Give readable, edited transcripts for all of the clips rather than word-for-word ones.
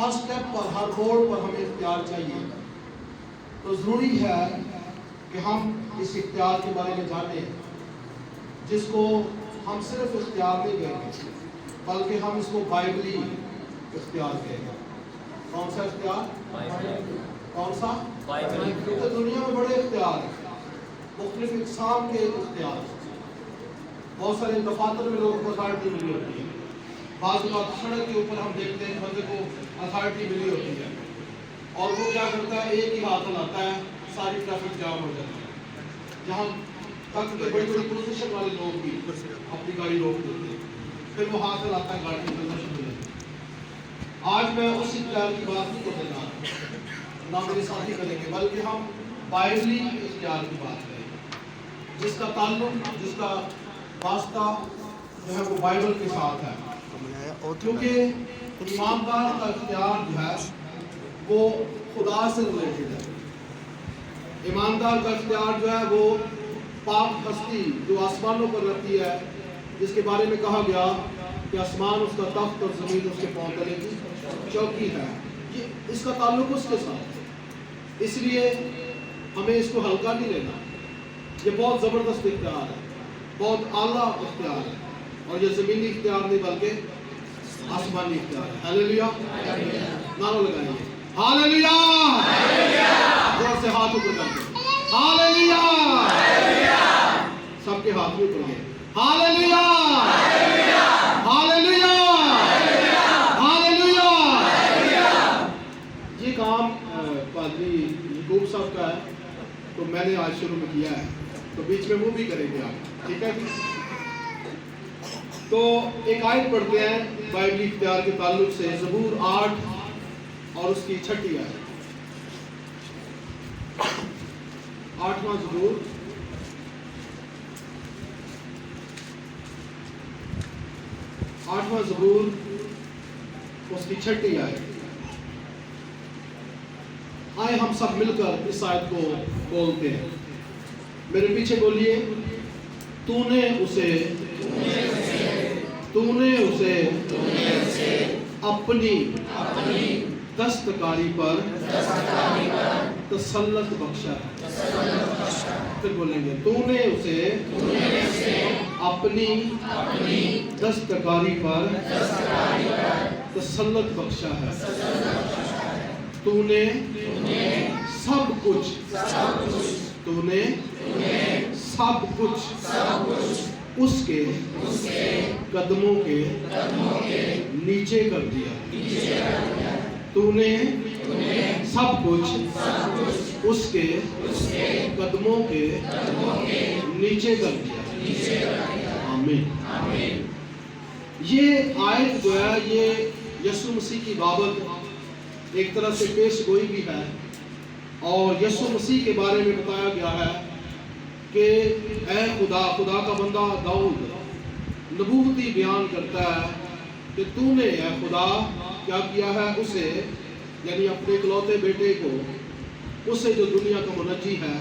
ہر step پر ہر موڑ پر ہمیں اختیار چاہیے، تو ضروری ہے کہ ہم اس اختیار کے بارے میں جانیں، جس کو ہم صرف اختیار نہیں کہیں گے بلکہ ہم اس کو بائبلی اختیار کہیں گے۔ کون سا اختیار؟ کون سا؟ کیونکہ دنیا میں بڑے اختیار ہیں، مختلف اقسام کے اختیار۔ بہت سارے دفاتر میں لوگوں کو اتھارٹی ملی ہوتی ہے، بعض اوقات سڑک کے اوپر ہم دیکھتے ہیں بندے کو اتھارٹی ملی ہوتی ہے اور وہ کیا کرتا ہے، ایک ہی ہاتھ ہلاتا ہے، ساری ٹریفک جام ہو جاتی ہے۔ جہاں تک کہ بڑی بڑی پوزیشن والے لوگ بھی اپنی گاڑی روک دیتے ہیں، پھر وہ ہاتھ ہلاتا ہے، گاڑی نکلنا شروع ہو جاتی ہے۔ آج میں اس اختیار کی بات نہیں کرنے جا رہا، نہ میرے ساتھی کریں گے، بلکہ ہم بائبلی اختیار کی بات کریں گے، جس کا تعلق، جس کا واسطہ جو ہے وہ بائبل کے ساتھ ہے۔ کیونکہ ایماندار کا اختیار جو ہے وہ خدا سے ریلیٹڈ ہے۔ ایماندار کا اختیار جو ہے وہ پاک ہستی جو آسمانوں پر رہتی ہے، جس کے بارے میں کہا گیا کہ آسمان اس کا تخت اور زمین اس کے پاؤں تلے کی چوکی ہے، یہ اس کا تعلق اس کے ساتھ ہے۔ اس لیے ہمیں اس کو ہلکا نہیں لینا، یہ بہت زبردست اختیار ہے، بہت اعلیٰ اختیار ہے، اور یہ زمینی اختیار نہیں بلکہ آسمانی اختیار ہے۔ ہاللیلویا، نعرہ لگائیں گے ہاللیلویا، زور سے ہاتھ اوپر کر کے ہاللیلویا، سب کے ہاتھ اوپر گئے ہاللیلویا، ہاللیلویا، ہاللیلویا۔ یہ کام پادری یعقوب صاحب کا ہے، تو میں نے آج شروع میں کیا ہے، تو بیچ میں وہ بھی کریں گے آپ، ٹھیک ہے؟ تو ایک آیت پڑھتے ہیں بائبلی اختیار کے تعلق سے، زبور 8 اور اس کی 6 آیت۔ 8واں زبور، اس کی 6 آیت۔ آئے ہم سب مل کر اس آیت کو بولتے ہیں، میرے پیچھے بولیے۔ تو نے اسے اپنی دستکاری پر تسلط بخشا ہے۔ پھر بولیں گے، تو نے اسے اپنی دستکاری پر تسلط بخشا ہے۔ تو نے سب کچھ اس کے قدموں کے نیچے کر دیا۔ تو نے سب کچھ اس کے قدموں کے نیچے کر دیا۔ آمین۔ یہ آیت جو ہے یہ یسوع مسیح کی بابت ایک طرح سے پیش گوئی بھی ہے، اور یسوع مسیح کے بارے میں بتایا گیا ہے کہ اے خدا کا بندہ داؤد نبوتی بیان کرتا ہے کہ تو نے اے خدا کیا کیا ہے، اسے یعنی اپنے اکلوتے بیٹے کو، اسے جو دنیا کا منجی ہے،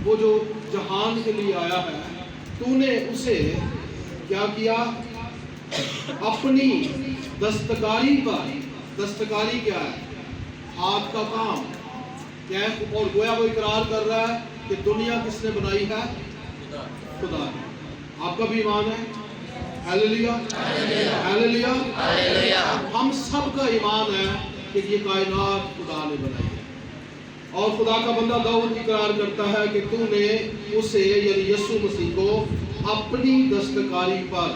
وہ جو جہان کے لیے آیا ہے، تو نے اسے کیا کیا، اپنی دستکاری پر۔ دستکاری کیا ہے؟ ہاتھ کا کام کیا ہے؟ اور گویا وہ اقرار کر رہا ہے کہ دنیا کس نے بنائی ہے؟ خدا نے۔ آپ کا بھی ایمان ہے؟ ہاللیلویا، ہاللیلویا۔ ہم سب کا ایمان ہے کہ یہ کائنات خدا نے بنائی ہے، اور خدا کا بندہ داؤد اقرار کرتا ہے کہ تو نے اسے یعنی یسوع مسیح کو اپنی دستکاری پر،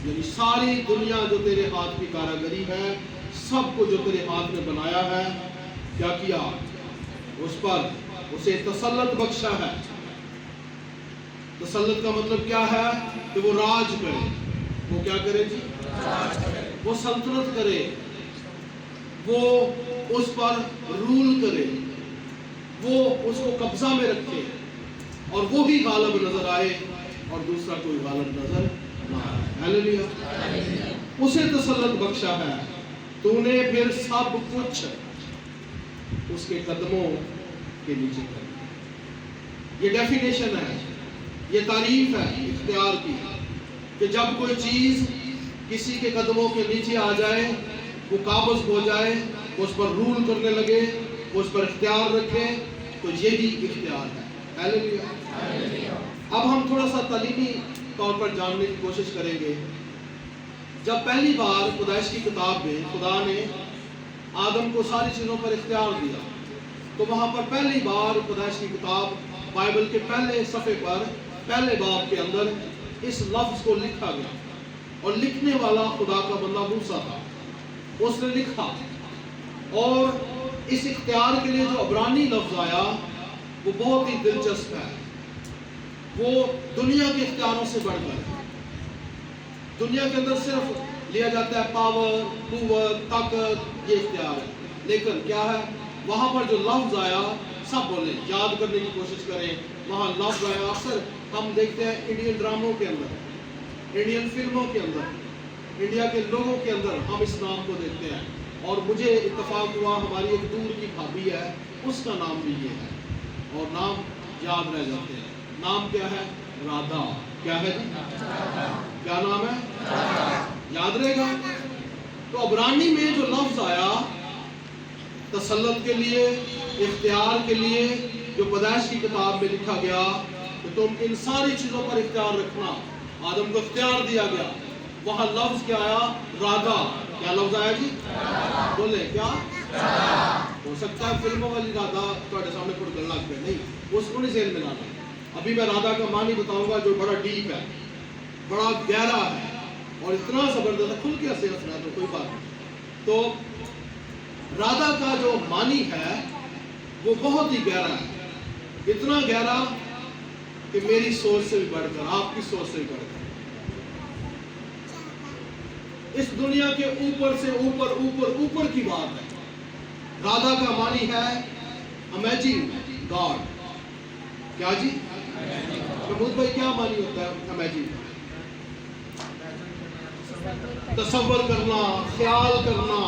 یعنی ساری دنیا جو تیرے ہاتھ کی کاراگری ہے، سب کو جو تیرے ہاتھ نے بنایا ہے، کیا کیا؟ اس پر اسے تسلط بخشا ہے۔ تسلط کا مطلب کیا ہے؟ کہ وہ راج کرے۔ وہ کیا کرے جی؟ وہ سلطنت کرے، وہ اس پر رول کرے، وہ اس کو قبضہ میں رکھے، اور وہ بھی غالب نظر آئے اور دوسرا کوئی غالب نظر نہ آئے۔ ہاللیلویا۔ اسے تسلط بخشا ہے، تو نے پھر سب کچھ اس کے قدموں کے نیچے کر دیا۔ یہ ڈیفینیشن ہے، یہ تعریف ہے اختیار کی، کہ جب کوئی چیز کسی کے قدموں کے نیچے آ جائے، وہ قابض ہو جائے، وہ اس پر رول کرنے لگے، وہ اس پر اختیار رکھے، تو یہی اختیار ہے۔ ہاللیلویہ۔ اب ہم تھوڑا سا تعلیمی طور پر جاننے کی کوشش کریں گے۔ جب پہلی بار پیدائش کی کتاب میں خدا نے آدم کو ساری چیزوں پر اختیار دیا، تو وہاں پر پہلی بار پیدائش کی کتاب بائبل کے پہلے صفحے پر پہلے باب کے اندر اس لفظ کو لکھا گیا، اور لکھنے والا خدا کا بندہ موسیٰ تھا۔ اس نے لکھا، اور اس اختیار کے لیے جو عبرانی لفظ آیا وہ بہت ہی دلچسپ ہے۔ وہ دنیا کے اختیاروں سے بڑھ کر ہے۔ دنیا کے اندر صرف لیا جاتا ہے پاور، قوت، طاقت، یہ اختیار ہے، لیکن کیا ہے وہاں پر جو لفظ آیا، سب بولیں، یاد کرنے کی کوشش کریں۔ وہاں لفظ آیا، اکثر ہم دیکھتے ہیں انڈین ڈراموں کے اندر، انڈین فلموں کے اندر، انڈیا کے لوگوں کے اندر ہم اس نام کو دیکھتے ہیں، اور مجھے اتفاق ہوا ہماری ایک دور کی بھابھی ہے، اس کا نام بھی یہ ہے، اور نام یاد رہ جاتے ہیں۔ نام کیا ہے؟ رادھا۔ کیا ہے جی؟ کیا نام ہے؟ یاد رہے گا۔ تو عبرانی میں جو لفظ آیا تسلط کے لیے، اختیار کے لیے، جو پیدائش کی کتاب میں لکھا گیا کہ تم ان ساری چیزوں پر اختیار رکھنا، آدم کو اختیار دیا گیا، وہاں لفظ کیا آیا؟ رادھا۔ کیا لفظ آیا جی؟ بولے کیا؟ ہو سکتا ہے فلموں والی رادھا تھوڑے سامنے پڑھ گل لگ پہ، نہیں، اس کو نہیں ذہن میں لانا۔ ابھی میں رادھا کا معنی بتاؤں گا جو بڑا ڈیپ ہے، بڑا گہرا ہے، اور اتنا زبردست ہے، کھل کے ہنسے ہنسنا تو کوئی بات نہیں۔ تو رادھا کا جو معنی ہے وہ بہت ہی گہرا ہے، اتنا گہرا کہ میری سوچ سے بھی بڑھ کر، آپ کی سوچ سے بھی بڑھ کر، اس دنیا کے اوپر سے اوپر اوپر اوپر کی بات ہے۔ رادھا کا معنی ہے امیجن گاڈ۔ کیا جی؟ محمود بھائی کیا معنی ہوتا ہے امیجن؟ تصور کرنا، خیال کرنا،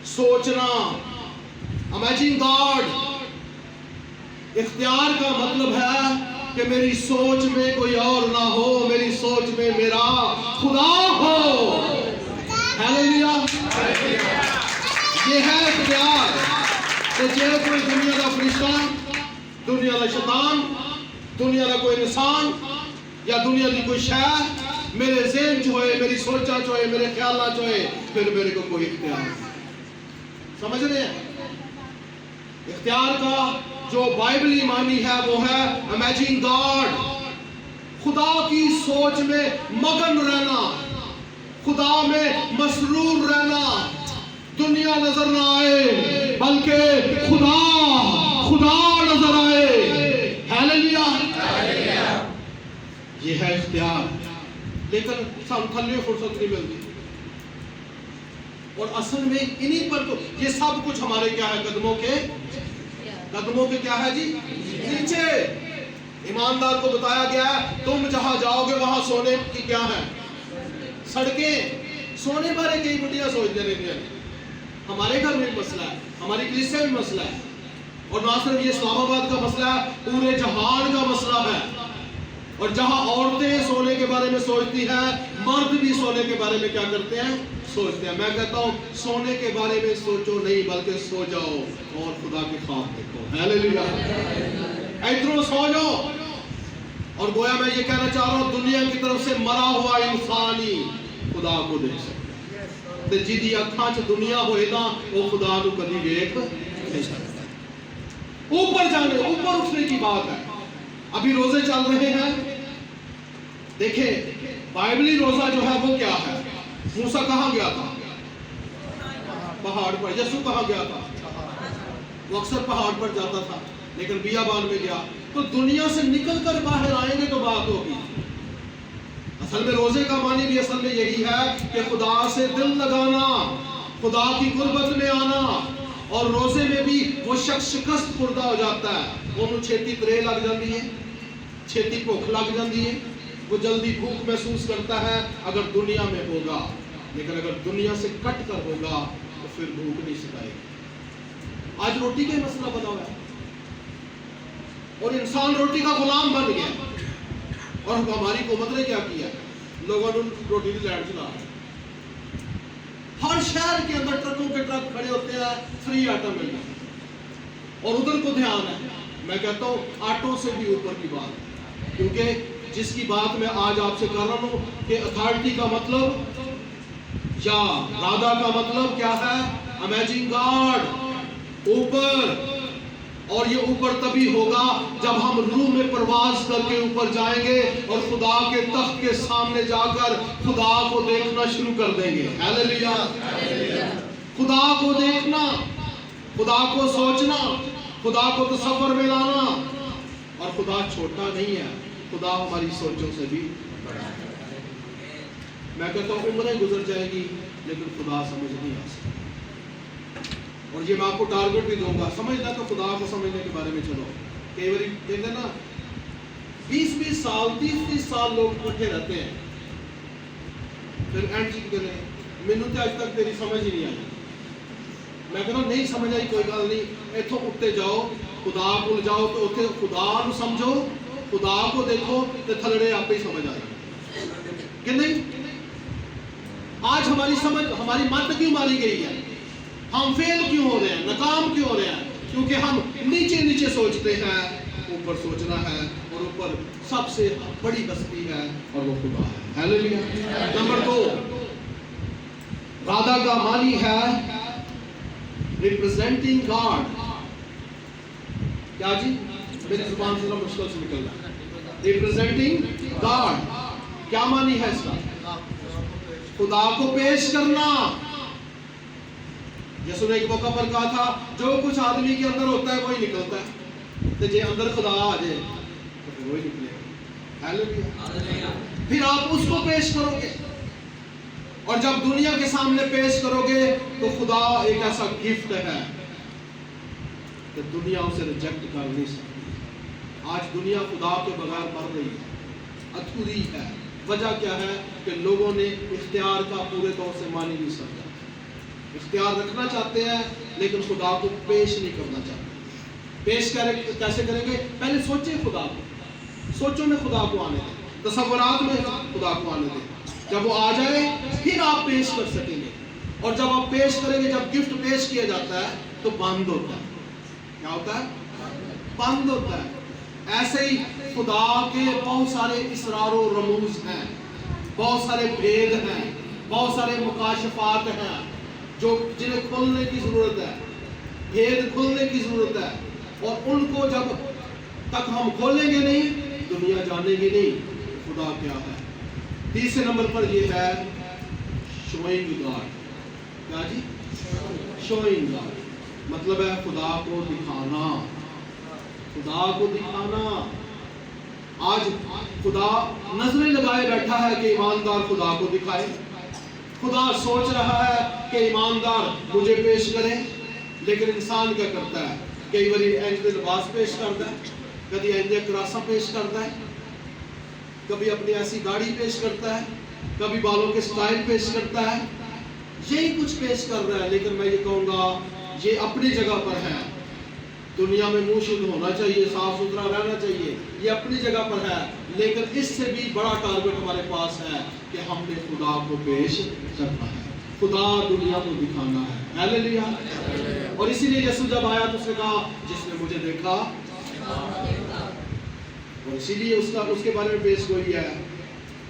سوچنا۔ Imagine God. اختیار کا مطلب ہے کہ میری سوچ میں کوئی اور نہ ہو، میری سوچ میں میرا خدا ہو۔ ہاللیلویہ۔ یہ ہے اختیار کہ جے کوئی دنیا کا فرشتہ، دنیا کا شیطان، دنیا کا کوئی انسان یا دنیا کی کوئی شے میرے ذہن چوئے، میری سوچا چوئے، میرے خیالات چوئے، پھر میرے کو کوئی اختیار نہیں۔ سمجھ رہے ہیں؟ اختیار کا جو بائبلی معنی ہے وہ ہے امیجن گاڈ، خدا کی سوچ میں مگن رہنا، خدا میں مسرور رہنا، دنیا نظر نہ آئے بلکہ خدا نظر آئے۔ ہاللیلویہ۔ یہ ہے اختیار، لیکن سب تھلے فرصت نہیں ملتی، اور اصل میں انہی پر تو یہ سب کچھ ہمارے کیا ہے؟ قدموں کے کیا ہے جی؟ نیچے۔ ایماندار کو بتایا گیا ہے تم جہاں جاؤ گے وہاں سونے کی کیا ہے؟ سڑکیں۔ سونے بارے کئی بڑھیا سوچ رہے ہیں۔ ہمارے گھر میں مسئلہ ہے، ہماری کلیسیا میں مسئلہ ہے، اور نہ صرف یہ اسلام آباد کا مسئلہ ہے، پورے جہان کا مسئلہ ہے۔ اور جہاں عورتیں سونے کے بارے میں سوچتی ہیں، مرد بھی سونے کے بارے میں کیا کرتے ہیں؟ سوچتے ہیں۔ میں کہتا ہوں سونے کے بارے میں سوچو نہیں بلکہ سو جاؤ اور خدا کی خواب دیکھو۔ ہاللیلویہ۔ ادھروں سو جاؤ، اور گویا میں یہ کہنا چاہ رہا ہوں دنیا کی طرف سے مرا ہوا انسان ہی خدا کو دیکھ سکتا ہے، تے جدی اکھاں چ دنیا ہوئے نا وہ خدا نو کبھی دیکھ نہیں سکتا۔ اوپر جانے، اوپر اٹھنے کی بات ہے۔ ابھی روزے چل رہے ہیں، دیکھیں بائبلی روزہ جو ہے وہ کیا ہے؟ موسیٰ کہاں گیا تھا؟ پہاڑ پر۔ یسوع کہاں گیا تھا؟ وہ اکثر پہاڑ پر جاتا تھا، لیکن بیابان میں گیا۔ تو دنیا سے نکل کر باہر آئیں گے تو بات ہوگی۔ اصل میں روزے کا معنی بھی اصل میں یہی ہے کہ خدا سے دل لگانا، خدا کی قربت میں آنا، اور روزے میں بھی وہ شخص شکست خوردہ ہو جاتا ہے، انہوں چھیتی ترے لگ جاتی ہے، چھیتی بھوک لگ جاتی ہے، وہ جلدی بھوک محسوس کرتا ہے اگر دنیا میں ہوگا، لیکن اگر دنیا سے کٹ کر ہوگا تو پھر بھوک نہیں ستائے گی۔ آج روٹی کا مسئلہ بنا ہوا ہے، اور انسان روٹی کا غلام بن گیا، اور ہماری حکومت نے کیا کیا؟ لوگوں نے روٹی کی لائٹ چلا ہے۔ हर शहर के अंदर ट्रकों के ट्रक खड़े होते हैं, फ्री आटा मिल रहा है और उधर को ध्यान है। मैं कहता हूँ आटो से भी ऊपर की बात है, क्योंकि जिसकी बात मैं आज आपसे कर रहा हूँ कि अथॉरिटी का मतलब या राधा का मतलब क्या है? अमेजिंग गॉड, ऊपर। और ये ऊपर तभी होगा जब हम रूह में प्रवास करके ऊपर जाएंगे और खुदा के तख्त के सामने जाकर खुदा को देखना शुरू कर देंगे। हालेलुया। खुदा को देखना, खुदा को सोचना, खुदा को तसव्वुर में लाना। और खुदा छोटा नहीं है, खुदा हमारी सोचों से भी बड़ा है। मैं कहता हूँ उम्रें गुजर जाएगी लेकिन खुदा समझ नहीं आ सकता। और ये मैं आपको टारगेट भी दूंगा, समझना तो खुदा को समझने के बारे में चलो। कई बार कहते ना 20-20 साल 30-30 साल लोग इकट्ठे रहते हैं, फिर एंड चीज करें मैनू तो आज तक तेरी समझ ही नहीं आई। मैं कहता नहीं समझ आई कोई गल नहीं, इथों उठते जाओ, खुदा को जाओ तो उत्थे खुदा को समझो, खुदा को देखो तो थलड़े आप ही समझ आए कि नहीं। आज हमारी समझ, हमारी मत क्यों मारी गई है? हम फेल क्यों हो रहे हैं, नाकाम क्यों हो रहे हैं? क्योंकि हम नीचे नीचे सोचते हैं, ऊपर सोचना है और ऊपर सबसे बड़ी बस्ती है और वो खुदा है। हालेलुया। नंबर 2, राधा का मानी है रिप्रेजेंटिंग गॉड। क्या जी? मेरी जुबान से मुश्किल से निकल रहा है। रिप्रेजेंटिंग गॉड क्या मानी है इसका? खुदा को पेश करना। यीशु ने एक मौका पर कहा था जो कुछ आदमी के अंदर होता है वही निकलता है, तो जे अंदर खुदा आ जाए तो फिर वही निकलेगा। हालेलुया। फिर आप उसको पेश करोगे और जब दुनिया के सामने पेश करोगे तो खुदा एक ऐसा गिफ्ट है कि दुनिया उसे रिजेक्ट कर नहीं सकती। आज दुनिया खुदा के बगैर मर रही है, अधूरी है। वजह क्या है कि लोगों ने इख्तियार का पूरे तौर से मान ही नहीं सकता। इख्तियार रखना चाहते हैं लेकिन खुदा को पेश नहीं करना चाहते। पेश कैसे करेंगे? पहले सोचे खुदा को, सोचो में खुदा को आने दें, तसव्वुरात में खुदा को आने दें। जब वो आ जाए फिर आप पेश कर सकेंगे। और जब आप पेश करेंगे, जब गिफ्ट पेश किया जाता है तो बंद होता है। क्या होता है? बंद होता है। ऐसे ही खुदा के बहुत सारे इसरार और रमूज हैं, बहुत सारे भेद हैं, बहुत सारे मुकाशफात हैं जो जिन्हें खोलने की जरूरत है, भेद खोलने की जरूरत है। और उनको जब तक हम खोलेंगे नहीं, दुनिया जानेगी नहीं खुदा क्या है। तीसरे नंबर पर ये है शोइंग गॉड। क्या जी? शोइंग गॉड मतलब है खुदा को दिखाना, खुदा को दिखाना। आज खुदा नजरें लगाए बैठा है कि ईमानदार खुदा को दिखाए। खुदा सोच रहा है कि ईमानदार मुझे पेश करे, लेकिन इंसान क्या करता है? कई बार इंज लिबास पेश करता है, कभी इंज करासा पेश करता है, कभी अपनी ऐसी गाड़ी पेश करता है, कभी बालों के स्टाइल पेश करता है। यही कुछ पेश कर रहा है, लेकिन मैं ये कहूँगा ये अपनी जगह पर है। दुनिया में मुंह शुद्ध होना चाहिए, साफ सुथरा रहना चाहिए, ये अपनी जगह पर है। लेकिन इससे भी बड़ा टारगेट हमारे पास है कि हमने खुदा को पेश करना है, खुदा दुनिया को दिखाना है। हालेलुया। और इसीलिए यीशु जब आया तो उसने कहा जिसने मुझे देखा, और इसीलिए उसके बारे में पेश गोई है।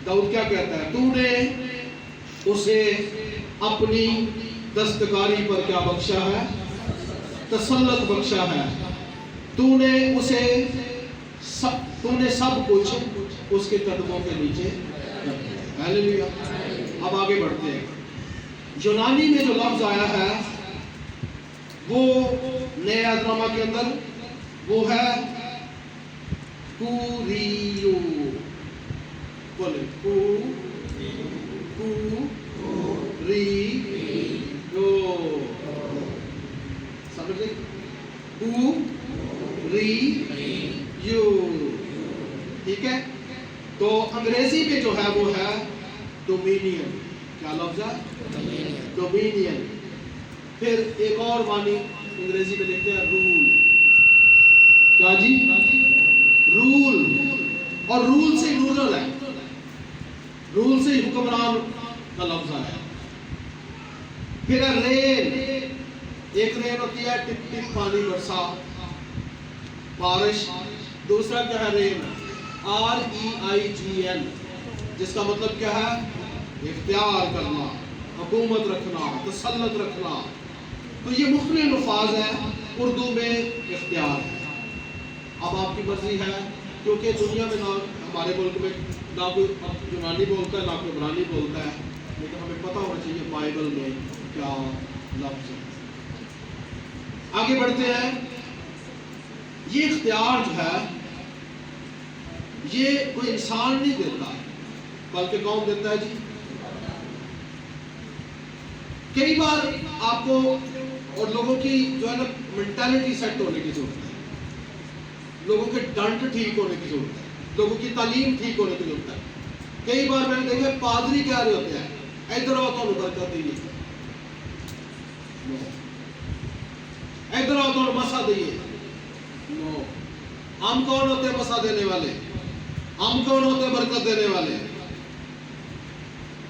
दाऊद क्या कहता है? तूने उसे अपनी दस्तकारी पर क्या बख्शा है? तसल्लत बख्शा है। तूने सब कुछ उसके कदमों के नीचे रख दिया। हालेलुया। अब आगे बढ़ते हैं। यूनानी में जो लफ्ज आया है वो नए अहदनामा के अंदर वो है कुरियो। बोले समझे? ठीक है। तो अंग्रेजी में जो है वो है डोमिनियन। क्या लफ्ज है? डोमिनियन। फिर एक और वाणी अंग्रेजी में लिखते हैं रूल। क्या जी? रूल। और रूल से रूरल है, रूल से हुक्मरान का लफ्ज आया। फिर है रेन, एक रेन होती है टिप टिप पानी बरसा, बारिश। दूसरा क्या है रेन, REIGN, जिसका मतलब क्या है, इख्तियार करना, हुकूमत रखना, तसल्लुत रखना। तो ये मुख्तलिफ अल्फाज है उर्दू में इख्तियार है। अब आपकी मर्जी है, क्योंकि दुनिया में ना हमारे मुल्क में ना कोई यूनानी बोलता है ना कोई इब्रानी बोलता है, लेकिन हमें पता होना चाहिए बाइबल में क्या लफ्ज़ है। आगे बढ़ते हैं। ये इख्तियार जो है ये कोई इंसान नहीं देता, बल्कि कौन देता है जी? कई बार आपको और लोगों की जो है ना मेंटालिटी सेट होने की जरूरत है, लोगों के डंट ठीक होने की जरूरत है, लोगों की तालीम ठीक होने की जरूरत है। कई बार मैंने देखा पादरी कह रहे होते हैं इधर आओ तो बरकत दीजिए, इधर आओ तो मसा दीजिए। नो, हम कौन होते हैं मसा देने वाले? हम कौन होते हैं बरकत देने वाले?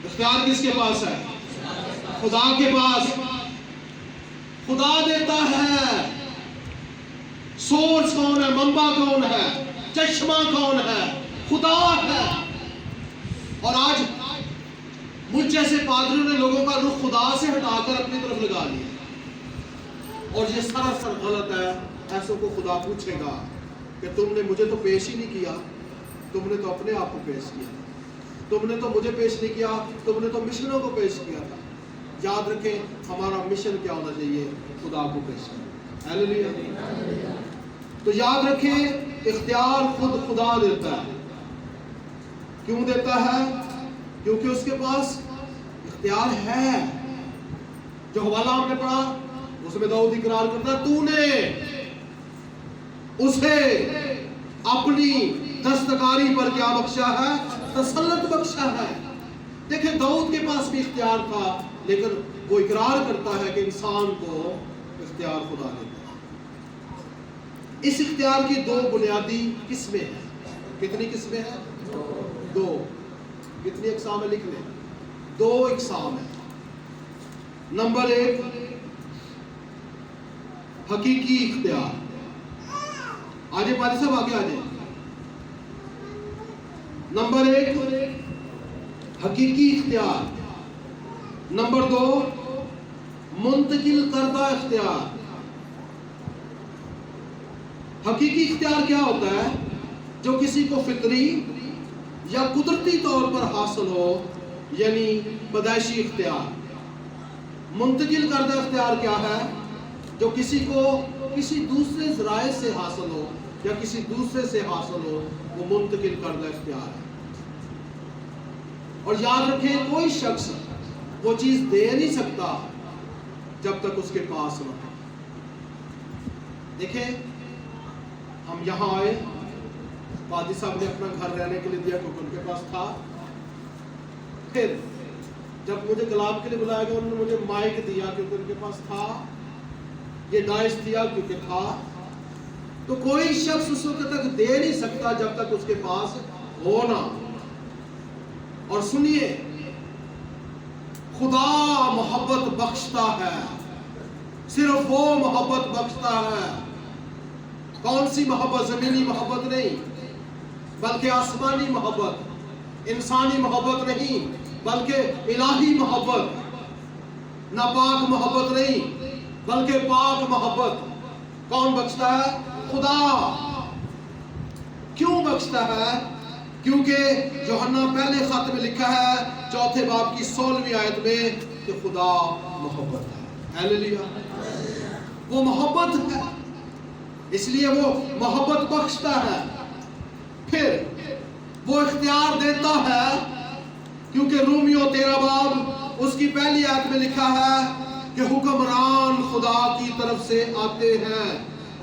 इख्तियार किसके पास है? खुदा के पास। खुदा देता है। सोर्स कौन है? मंबा कौन है? चश्मा कौन है? खुदा है। और आज मुझ जैसे पादरियों ने लोगों का रुख खुदा से हटाकर अपनी तरफ लगा लिया, और ये सरासर गलत है। ऐसों को खुदा पूछेगा कि तुमने मुझे तो पेश ही नहीं किया, तुमने तो अपने आप को पेश किया, तुमने तो मुझे पेश नहीं किया, तुमने तो मिशनों को पेश किया था। याद रखें हमारा मिशन क्या होना चाहिए? खुदा को पेश करना। हालेलुया। तो याद रखें इख्तियार खुद खुदा देता है। क्यों देता है? क्योंकि उसके पास इख्तियार है। जो हवाला हमने पढ़ा उसमें दाऊद इकरार करता है, तूने उसे अपनी दस्तकारी पर क्या बख्शा है? तसल्लुत बख्शा है। देखिए दाऊद के पास भी इख्तियार था, लेकिन वो इकरार करता है कि इंसान को इख्तियार खुदा देता है। इस इख्तियार की दो बुनियादी किस्में हैं। कितनी किस्में हैं? दो। कितनी अक़साम है? लिख लें, दो अक़साम है। नंबर एक, हकीकी इख्तियार। आजे पाजी साहब आगे आ जाए। नंबर एक, हकीकी इख्तियार। नंबर दो, मुंतकिल करदा इख्तियार। हकीकी इख्तियार क्या होता है? जो किसी को फितरी या कुदरती तौर पर हासिल हो, यानी पैदाइशी इख्तियार। मुंतकिल करदा इख्तियार क्या है? जो किसी को किसी दूसरे ज़राए से हासिल हो या किसी दूसरे से हासिल हो, वो मुंतकिल करदा इख्तियार है। और याद रखें कोई शख्स वो चीज दे नहीं सकता जब तक उसके पास न हो। देखें हम यहाँ आए, पादी साहब ने अपना घर रहने के लिए दिया क्योंकि उनके पास था। फिर जब मुझे गुलाब के लिए बुलाया गया, उन्होंने मुझे माइक दिया क्योंकि उनके पास था, ये डाइस दिया क्योंकि था। तो कोई शख्स उस वक्त तक दे नहीं सकता जब तक उसके पास हो ना। और सुनिए, खुदा मोहब्बत बख्शता है, सिर्फ वो मोहब्बत बख्शता है। कौन सी मोहब्बत? जमीनी मोहब्बत नहीं, बल्कि आसमानी मोहब्बत। इंसानी मोहब्बत नहीं, बल्कि इलाही मोहब्बत। नापाक मोहब्बत नहीं, बल्कि पाक मोहब्बत। कौन बख्शता है? खुदा। क्यों बख्शता है? क्योंकि यूहन्ना पहले खत में लिखा है 4 बाब की 16वीं आयत में कि खुदा मोहब्बत है। हालेलुया। वो मोहब्बत है, इसलिए वो मोहब्बत बख्शता है। फिर वो इख्तियार देता है, क्योंकि रोमियो 13 बाब उसकी पहली आयत में लिखा है कि हुक्मरान खुदा की तरफ से आते हैं,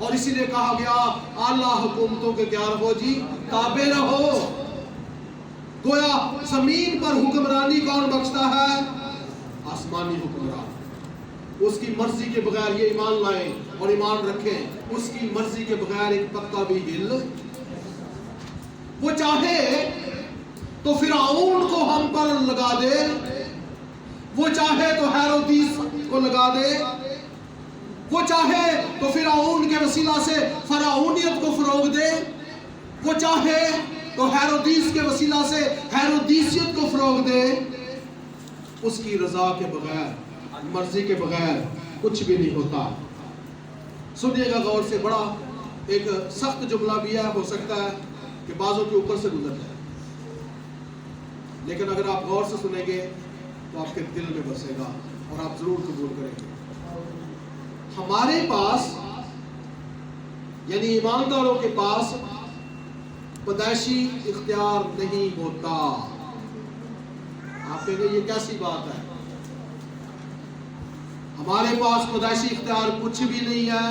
और इसीलिए कहा गया आला हुकूमतों के क्या रहो जी? ताबे रहो। गोया जमीन पर हुक्मरानी कौन बख्शता है? आसमानी हुक्मरान। उसकी मर्जी के बगैर ये ईमान लाएं और ईमान रखें, उसकी मर्जी के बगैर एक पत्ता भी हिल। वो चाहे तो फिरौन को हम पर लगा दे, वो चाहे तो हेरोदिस को लगा दे, वो चाहे तो फिरौन के वसीला से फराऊनियत को फरोग दे, वो चाहे तो हेरोदीस के वसीला से हेरोदीसियत को फरोग दे। उसकी रजा के बगैर, मर्जी के बगैर कुछ भी नहीं होता। सुनिएगा गौर से, बड़ा एक सख्त जुमला भी है, हो सकता है कि बाजों के ऊपर से गुजर जाए, लेकिन अगर आप गौर से सुनेंगे तो आपके दिल में बसेगा और आप जरूर कबूल करेंगे। हमारे पास यानी ईमानदारों के पास पैदाइशी इख्तियार नहीं होता। आप कहेंगे ये कैसी बात है, हमारे पास पैदाइशी इख्तियार कुछ भी नहीं है।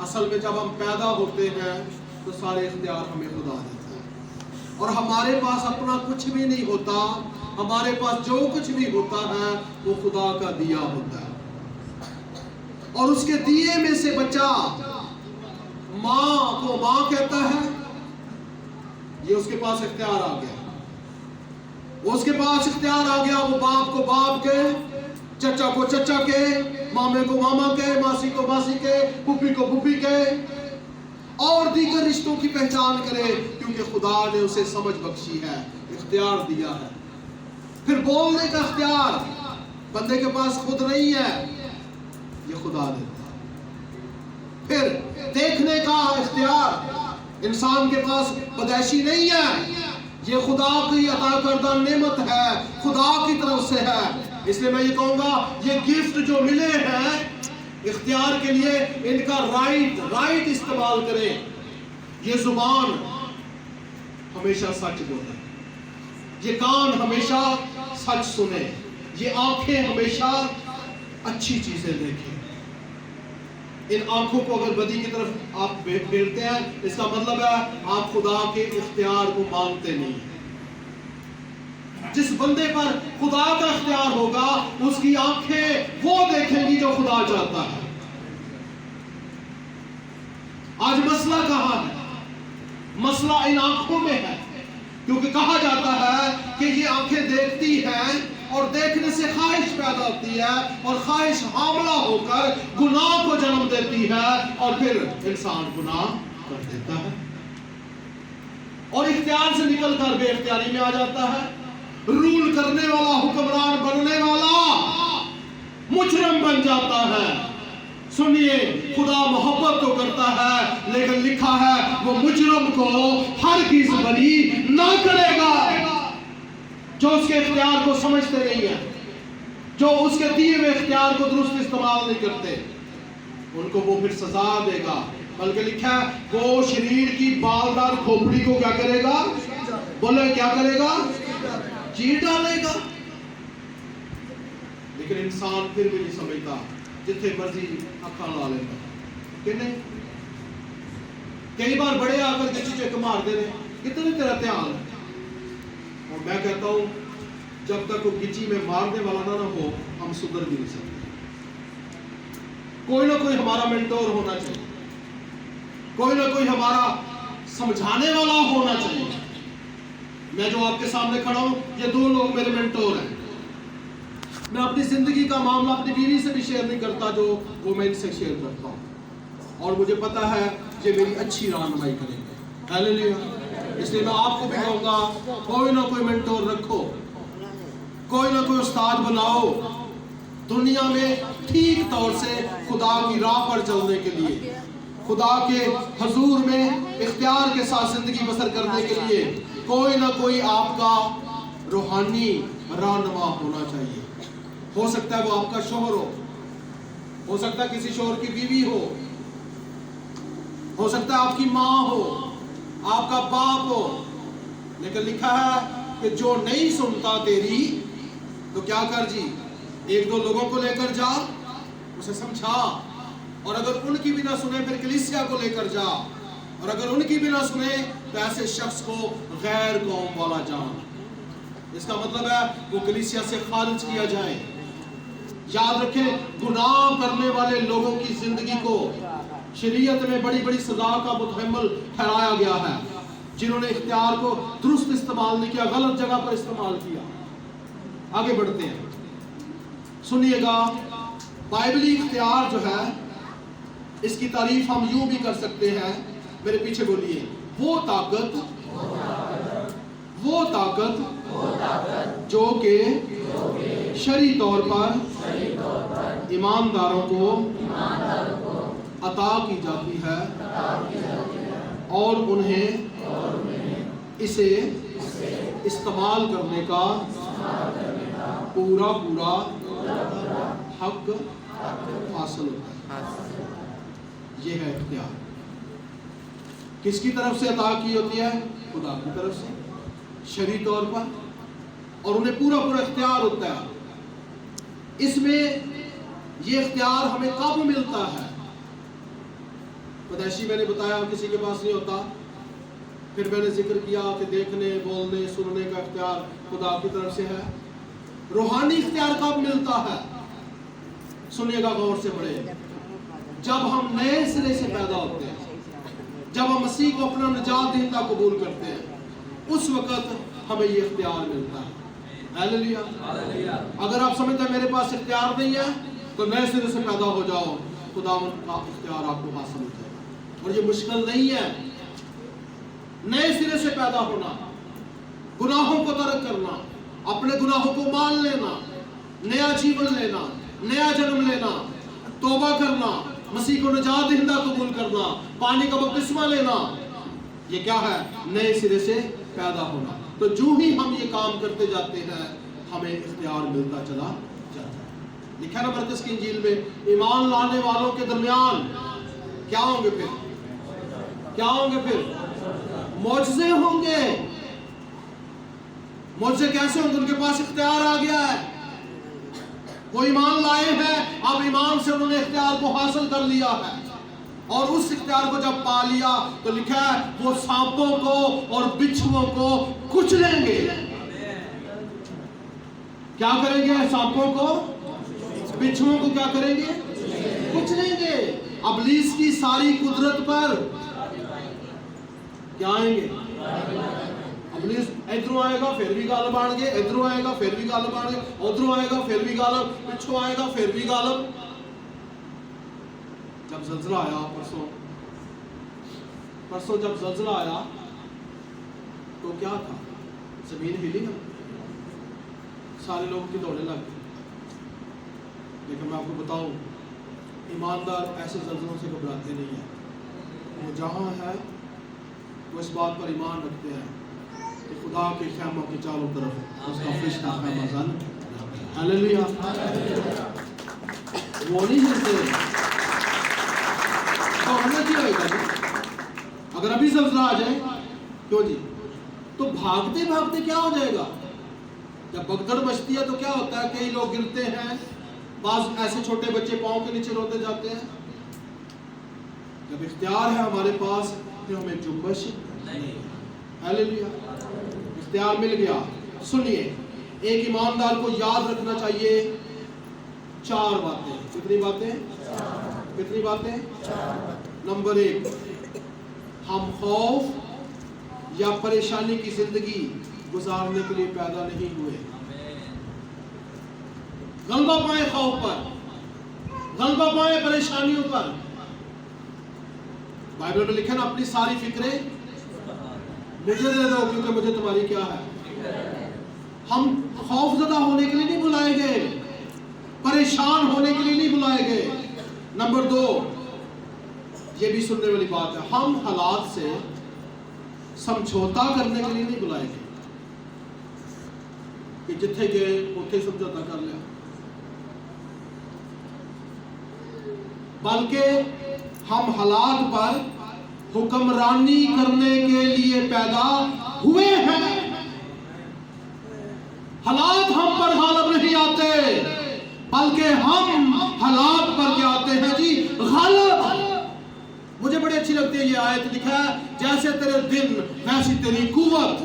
असल में जब हम पैदा होते हैं तो सारे इख्तियार हमें खुदा देता है, और हमारे पास अपना कुछ भी नहीं होता। हमारे पास जो कुछ भी होता है वो खुदा का दिया होता है, और उसके दिए में से बच्चा माँ को माँ कहता है, ये उसके पास इख्तियार आ गया। उसके पास इख्तियार आ गया, वो बाप को बाप के, चचा को चचा के, मामे को मामा के, मासी को मासी के, पुप्पी को पुप्पी के, और दीगर रिश्तों की पहचान करे, क्योंकि खुदा ने उसे समझ बख्शी है, इख्तियार दिया है। फिर बोलने का इख्तियार बंदे के पास खुद नहीं है, ये खुदा देता है। फिर देखने का इख्तियार इंसान के पास पैदाइशी नहीं है, ये खुदा की अता करदा नेमत है, खुदा की तरफ से है। इसलिए मैं ये कहूंगा, ये गिफ्ट जो मिले हैं इख्तियार के लिए, इनका राइट इस्तेमाल करें। ये जुबान हमेशा सच बोले, ये कान हमेशा सच सुने, ये आंखें हमेशा अच्छी चीजें देखें। इन आंखों को अगर बदी की तरफ आप फेरते हैं, इसका मतलब है आप खुदा के इख्तियार को मानते नहीं हैं। जिस बंदे पर खुदा का इख्तियार होगा, उसकी आंखें वो देखेंगी जो खुदा चाहता है। आज मसला कहां है? मसला इन आंखों में है, क्योंकि कहा जाता है कि ये आंखें देखती हैं और देखने से ख्वाहिश पैदा होती है, और ख्वाहिश हामला होकर गुनाह को जन्म देती है, और फिर इंसान गुनाह कर देता है और इख्तियार से निकलकर बेइख्तियारी में आ जाता है। रूल करने वाला, हुक्मरान बनने वाला मुजरिम बन जाता है। सुनिए, खुदा मोहब्बत तो करता है, लेकिन लिखा है वो मुजरिम को हरगिज़ बरी ना करेगा। जो उसके इख्तियार को समझते नहीं है, जो उसके दिए हुए इख्तियार को दुरुस्त इस्तेमाल नहीं करते, उनको वो फिर सजा देगा। बल्कि लिखा है वो शरीर की बालदार खोपड़ी को क्या करेगा? बोले क्या करेगा? चीर डालेगा। लेकिन इंसान फिर भी नहीं समझता, जिथे मर्जी अखा ला लेता कि नहीं। कई बार बड़े आकर के चिचक मारते रहे, कितने तेरा ध्यान है। और मैं कहता हूं, जब तक वो गिची में मारने वाला ना हो, हम सुधर भी नहीं सकते। कोई ना कोई हमारा मेंटोर होना चाहिए, कोई ना कोई हमारा समझाने वाला होना चाहिए। मैं जो आपके सामने खड़ा हूं, ये दो लोग मेरे मेंटोर हैं। मैं अपनी जिंदगी का मामला अपनी बीवी से भी शेयर नहीं करता, जो वो मैं इनसे शेयर करता हूं, और मुझे पता है ये मेरी अच्छी रहनुमाई करेंगे। हालेलुया। इसलिए मैं आपको भी कहूंगा, कोई ना कोई मेंटोर रखो, कोई ना कोई उस्ताद बनाओ, दुनिया में ठीक तौर से खुदा की राह पर चलने के लिए, खुदा के हजूर में इख्तियार के साथ जिंदगी बसर करने के लिए कोई ना कोई आपका रूहानी रहनुमा होना चाहिए। हो सकता है वो आपका शोहर हो सकता है किसी शोहर की बीवी हो सकता है आपकी माँ हो, आपका बाप हो। लेकिन लिखा है कि जो नहीं सुनता तेरी, तो क्या कर जी, एक दो लोगों को लेकर जा, उसे समझा, और अगर उनकी भी ना सुने फिर कलीसिया को लेकर जा, और अगर उनकी भी ना सुने तो ऐसे शख्स को गैर कौम वाला जान। इसका मतलब है वो कलीसिया से खारिज किया जाए। याद रखें, गुनाह करने वाले लोगों की जिंदगी को शरीयत में बड़ी बड़ी सजा का मुतहम्मिल ठहराया गया है, जिन्होंने इख्तियार को दुरुस्त इस्तेमाल नहीं किया, गलत जगह पर इस्तेमाल किया। आगे बढ़ते हैं, सुनिएगा। बाइबली इख्तियार जो है, इसकी तारीफ हम यूं भी कर सकते हैं, मेरे पीछे बोलिए, वो ताकत जो कि शरई तौर पर ईमानदारों को अता की जाती है और उन्हें इसे इस्तेमाल करने का पूरा हक हासिल होता है। ये है इख्तियार। किसकी तरफ से अता की होती है? खुदा की तरफ से, शरई तौर पर, और उन्हें पूरा इख्तियार होता है। इसमें ये इख्तियार हमें कब मिलता है? पैदाइशी मैंने बताया किसी के पास नहीं होता। फिर मैंने जिक्र किया कि देखने, बोलने, सुनने का इख्तियार खुदा की तरफ से है। रूहानी इख्तियार कब मिलता है? सुनिएगा गौर से बड़े, जब हम नए सिरे से पैदा होते हैं, जब हम मसीह को अपना निजात दहिंदा कबूल करते हैं, उस वक्त हमें ये इख्तियार मिलता है। हालेलुया। अगर आप समझते हैं मेरे पास इख्तियार नहीं है, तो नए सिरे से पैदा हो जाओ, खुदावंद का इख्तियार आपको हासिल हो जाएगा। और ये मुश्किल नहीं है, नए सिरे से पैदा होना, गुनाहों को तर्क करना, अपने गुनाहों को मान लेना, नया जीवन लेना, नया जन्म लेना, तौबा करना, मसीह को निजात दहिंदा कबूल करना, पानी का बपतिस्मा लेना, ये क्या है? नए सिरे से पैदा होना। तो जो ही हम ये काम करते जाते हैं, हमें इख्तियार मिलता चला जाता है। लिखा ना मरकस की इंजील में, ईमान लाने वालों के दरमियान क्या होंगे? फिर मौजज़े होंगे। मौजज़े कैसे होंगे? उनके पास इख्तियार आ गया है, वो ईमान लाए हैं, अब ईमान से उन्होंने इख्तियार को हासिल कर लिया है, और उस इख्तियार को जब पा लिया तो लिखा है वो सांपों को और बिच्छुओं को कुचलेंगे। क्या करेंगे? सांपों को, बिच्छुओं को क्या करेंगे? कुचलेंगे। इब्लीस की सारी कुदरत पर क्या आएंगे? इब्लीस इधरों आएगा फिर भी गालब आएंगे, इधरों आएगा फिर भी गालब आएंगे, उधरों आएगा फिर भी गालब, पिछों आएगा फिर भी गालब। जब ज़लज़ला आया परसों जब ज़लज़ला आया तो क्या था? जमीन हिली ना, सारे लोग की दौड़ने लग गए। लेकिन मैं आपको बताऊं, ईमानदार ऐसे ज़लज़लों से घबराते नहीं है। वो जहां है वो इस बात पर ईमान रखते हैं कि खुदा के ख़ैमों के चारों तरफ उसका फरिश्ता ख़ैमा है। हालेलुया। वो नहीं हिलते। तो हमें क्या होगा जी? अगर अभी ज़लज़ला आ जाए, क्यों जी, तो भागते भागते क्या हो जाएगा? जब भगदड़ मचती है तो क्या होता है? कई लोग गिरते हैं, बाज़ ऐसे छोटे बच्चे पाँव के नीचे रोते जाते हैं। जब इख्तियार है हमारे पास तो हमें जुम्बश नहीं। हालेलुया। इख्तियार मिल गया। सुनिए, एक ईमानदार को याद रखना चाहिए 4 बातें। कितनी बातें? नंबर 1, हम खौफ या परेशानी की जिंदगी गुजारने के लिए पैदा नहीं हुए। गलबा पाए खौफ पर, गलबा पाए परेशानियों पर। बाइबल में लिखा ना, अपनी सारी फिक्रें मुझे दे दो क्योंकि मुझे तुम्हारी क्या है। हम खौफजदा होने के लिए नहीं बुलाए गए, परेशान होने के लिए नहीं बुलाए गए। नंबर 2, ये भी सुनने वाली बात है, हम हालात से समझौता करने के लिए नहीं बुलाए गए कि जिथे गए उठे समझौता कर लिया, बल्कि हम हालात पर हुक्मरानी करने के लिए पैदा हुए हैं। हालात हम पर गालिब नहीं आते, बल्कि हम हालात पर क्या आते हैं जी? गालिब। मुझे बड़ी अच्छी लगती है ये आयत। लिखा है, जैसे तेरे दिन वैसी तेरी कुव्वत।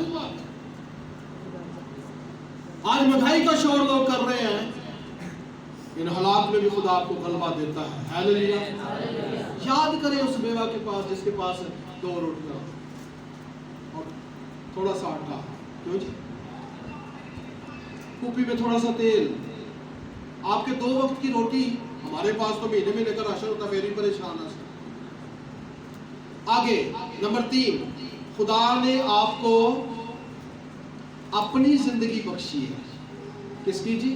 आज महंगाई का शोर लोग कर रहे हैं, इन हालात में भी खुदा आपको गलबा देता है। हालेलुया। याद करें उस बेवा के पास जिसके पास 2 रोटियां और थोड़ा सा आटा, क्यों जी, कुपी में थोड़ा सा तेल, आपके 2 वक्त की रोटी ہمارے پاس تو مہینے مہینے کا راشن ہوتا پھر ہی پریشان ہے. آگے نمبر 3، خدا نے آپ کو اپنی زندگی بخشی ہے. کس کی جی؟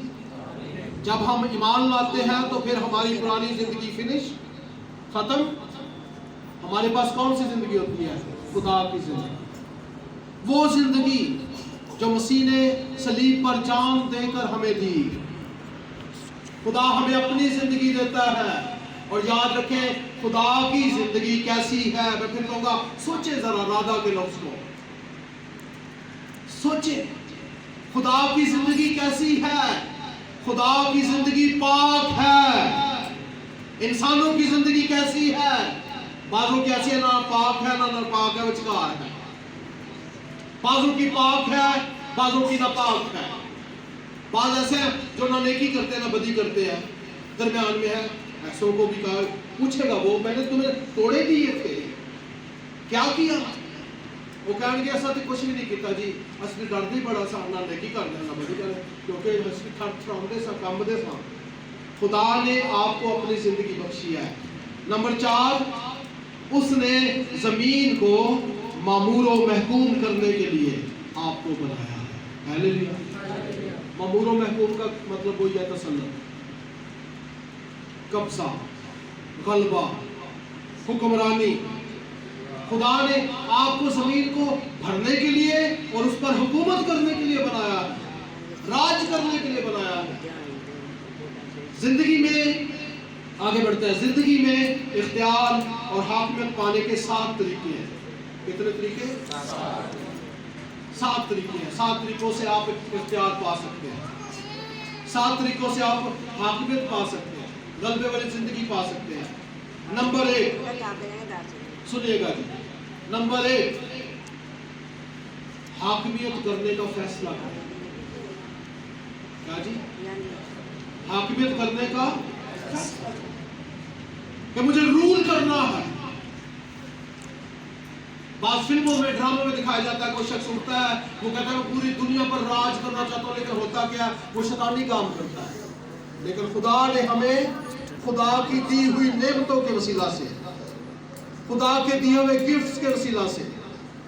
جب ہم ایمان لاتے ہیں تو پھر ہماری پرانی زندگی فنش، ختم. ہمارے پاس کون سی زندگی ہوتی ہے؟ خدا کی زندگی. وہ زندگی جو مسیح نے صلیب پر جان دے کر ہمیں دی. خدا ہمیں اپنی زندگی دیتا ہے. اور یاد رکھیں خدا کی زندگی کیسی ہے. میں پھر کہوں گا سوچیں ذرا رادہ کے لفظ کو سوچیں. خدا کی زندگی کیسی ہے؟ خدا کی زندگی پاک ہے. انسانوں کی زندگی کیسی ہے؟ بعضوں کی ایسی ہے نہ پاک ہے نہ ناپاک ہے، وچکار ہے. بعضوں کی پاک ہے، بعضوں کی ناپاک ہے. بعض ایسے ہیں جو نہ نیکی کرتے ہیں نہ بدی کرتے ہیں، درمیان میں ہے. ایسوں کو بھی کہا پوچھے گا وہ میں نے تمہیں توڑے دیے تھے کیا کیا؟ وہ کہیں گے ایسا تو کچھ بھی نہیں کیتا جی، اصلی ڈر بھی بڑا سا نہ نیکی کر دیں نہ بدی کریں کیونکہ اصلی ٹھڑتے سا کام دے سا. خدا نے آپ کو اپنی زندگی بخشی ہے. نمبر 4، اس نے زمین کو معمور و محکوم کرنے کے لیے آپ کو بنایا ہے. ہیلیلویا. معمور و محکوم کا مطلب وہی ہے تسلط، قبضہ، غلبہ، حکمرانی. خدا نے آپ کو زمین کو بھرنے کے لیے اور اس پر حکومت کرنے کے لیے بنایا ہے، راج کرنے کے لیے بنایا ہے. زندگی میں آگے بڑھتا ہے. زندگی میں اختیار اور حاکمیت پانے کے 7 طریقے ہیں. کتنے طریقے؟ 7 طریقے ہیں. 7 طریقوں سے آپ اختیار پا سکتے ہیں. 7 طریقوں سے آپ حاکمیت پا سکتے ہیں، غلبے والی زندگی پا سکتے ہیں. نمبر 1 سنیے گا جی. نمبر 1، حاکمیت کرنے کا فیصلہ کریں. کیا جی؟ حاکمیت کرنے کا فیصلہ کہ مجھے رول کرنا ہے. بعض فلموں میں ڈراموں میں دکھایا جاتا ہے کوئی شخص اٹھتا ہے وہ کہتا ہے میں پوری دنیا پر راج کرنا چاہتا ہوں، لیکن ہوتا کیا وہ شیطانی کام کرتا ہے. لیکن خدا نے ہمیں خدا کی دی ہوئی نعمتوں کے وسیلہ سے، خدا کے دیے ہوئے گفٹس کے وسیلہ سے،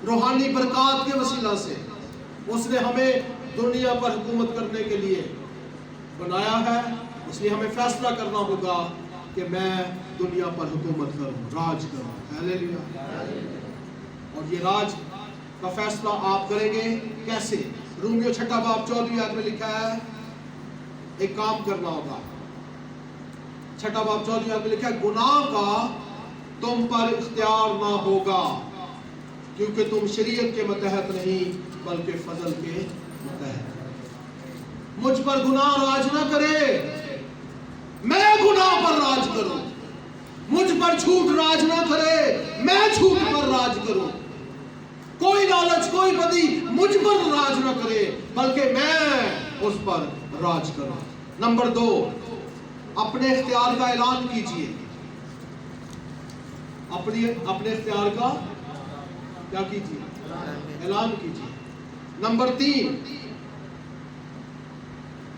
روحانی برکات کے وسیلہ سے اس نے ہمیں دنیا پر حکومت کرنے کے لیے بنایا ہے. اس لیے ہمیں فیصلہ کرنا ہوگا کہ میں دنیا پر حکومت کروں، راج کروں. ہیلیلویا. اور یہ راج کا فیصلہ آپ کریں گے کیسے؟ رومیو 6 باب 14 آیت میں لکھا ہے ایک کام کرنا ہوگا. 6 باب 14 آیت میں لکھا ہے گناہ کا تم پر اختیار نہ ہوگا کیونکہ تم شریعت کے متحد نہیں بلکہ فضل کے متحد. مجھ پر گناہ راج نہ کرے، میں گناہ پر راج کروں. مجھ پر جھوٹ راج نہ کرے، میں جھوٹ پر راج کروں. کوئی لالچ کوئی بدی مجھ پر راج نہ کرے بلکہ میں اس پر راج کروں. نمبر 2، اپنے اختیار کا اعلان کیجئے. اپنے اختیار کا کیا کیجئے؟ اعلان کیجئے. نمبر 3،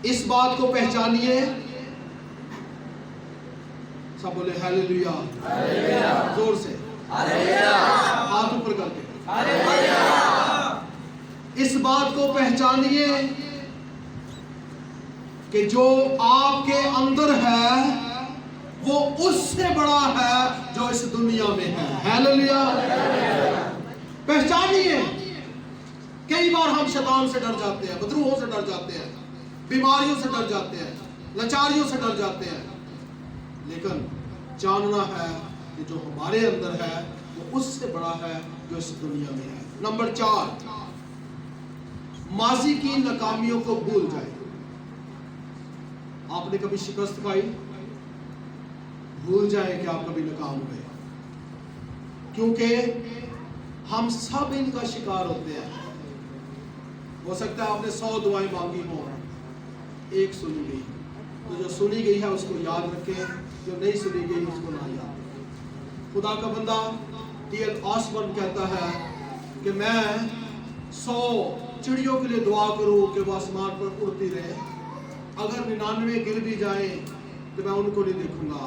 اس بات کو پہچانیے. سب بولے ہیلیلویا، زور سے ہاتھ اوپر کر کے. اس بات کو پہچانیے کہ جو آپ کے اندر ہے وہ اس سے بڑا ہے جو اس دنیا میں ہے. ہیلیلویا. پہچانیے. کئی بار ہم شیطان سے ڈر جاتے ہیں، بدروہوں سے ڈر جاتے ہیں، بیماریوں سے ڈر جاتے ہیں، لاچاریوں سے ڈر جاتے ہیں. لیکن جاننا ہے کہ جو ہمارے اندر ہے وہ اس سے بڑا ہے جو اس دنیا میں ہے. نمبر 4، ماضی کی ناکامیوں کو بھول جائے. آپ نے کبھی شکست کھائی؟ بھول جائیں کہ آپ کبھی ناکام ہوئے، کیونکہ ہم سب ان کا شکار ہوتے ہیں. ہو سکتا ہے آپ نے 100 دعائیں مانگی ہوں، ایک سنی گئی، تو جو سنی گئی ہے اس کو یاد رکھیں، جو نہیں سنی گئی اس کو نہ یاد. خدا کا بندہ ٹی.ایل. آسبرن کہتا ہے کہ میں 100 چڑیوں کے لیے دعا کروں کہ وہ آسمان پر اڑتی رہے، اگر 99 گر بھی جائیں कि मैं उनको नहीं देखूंगा,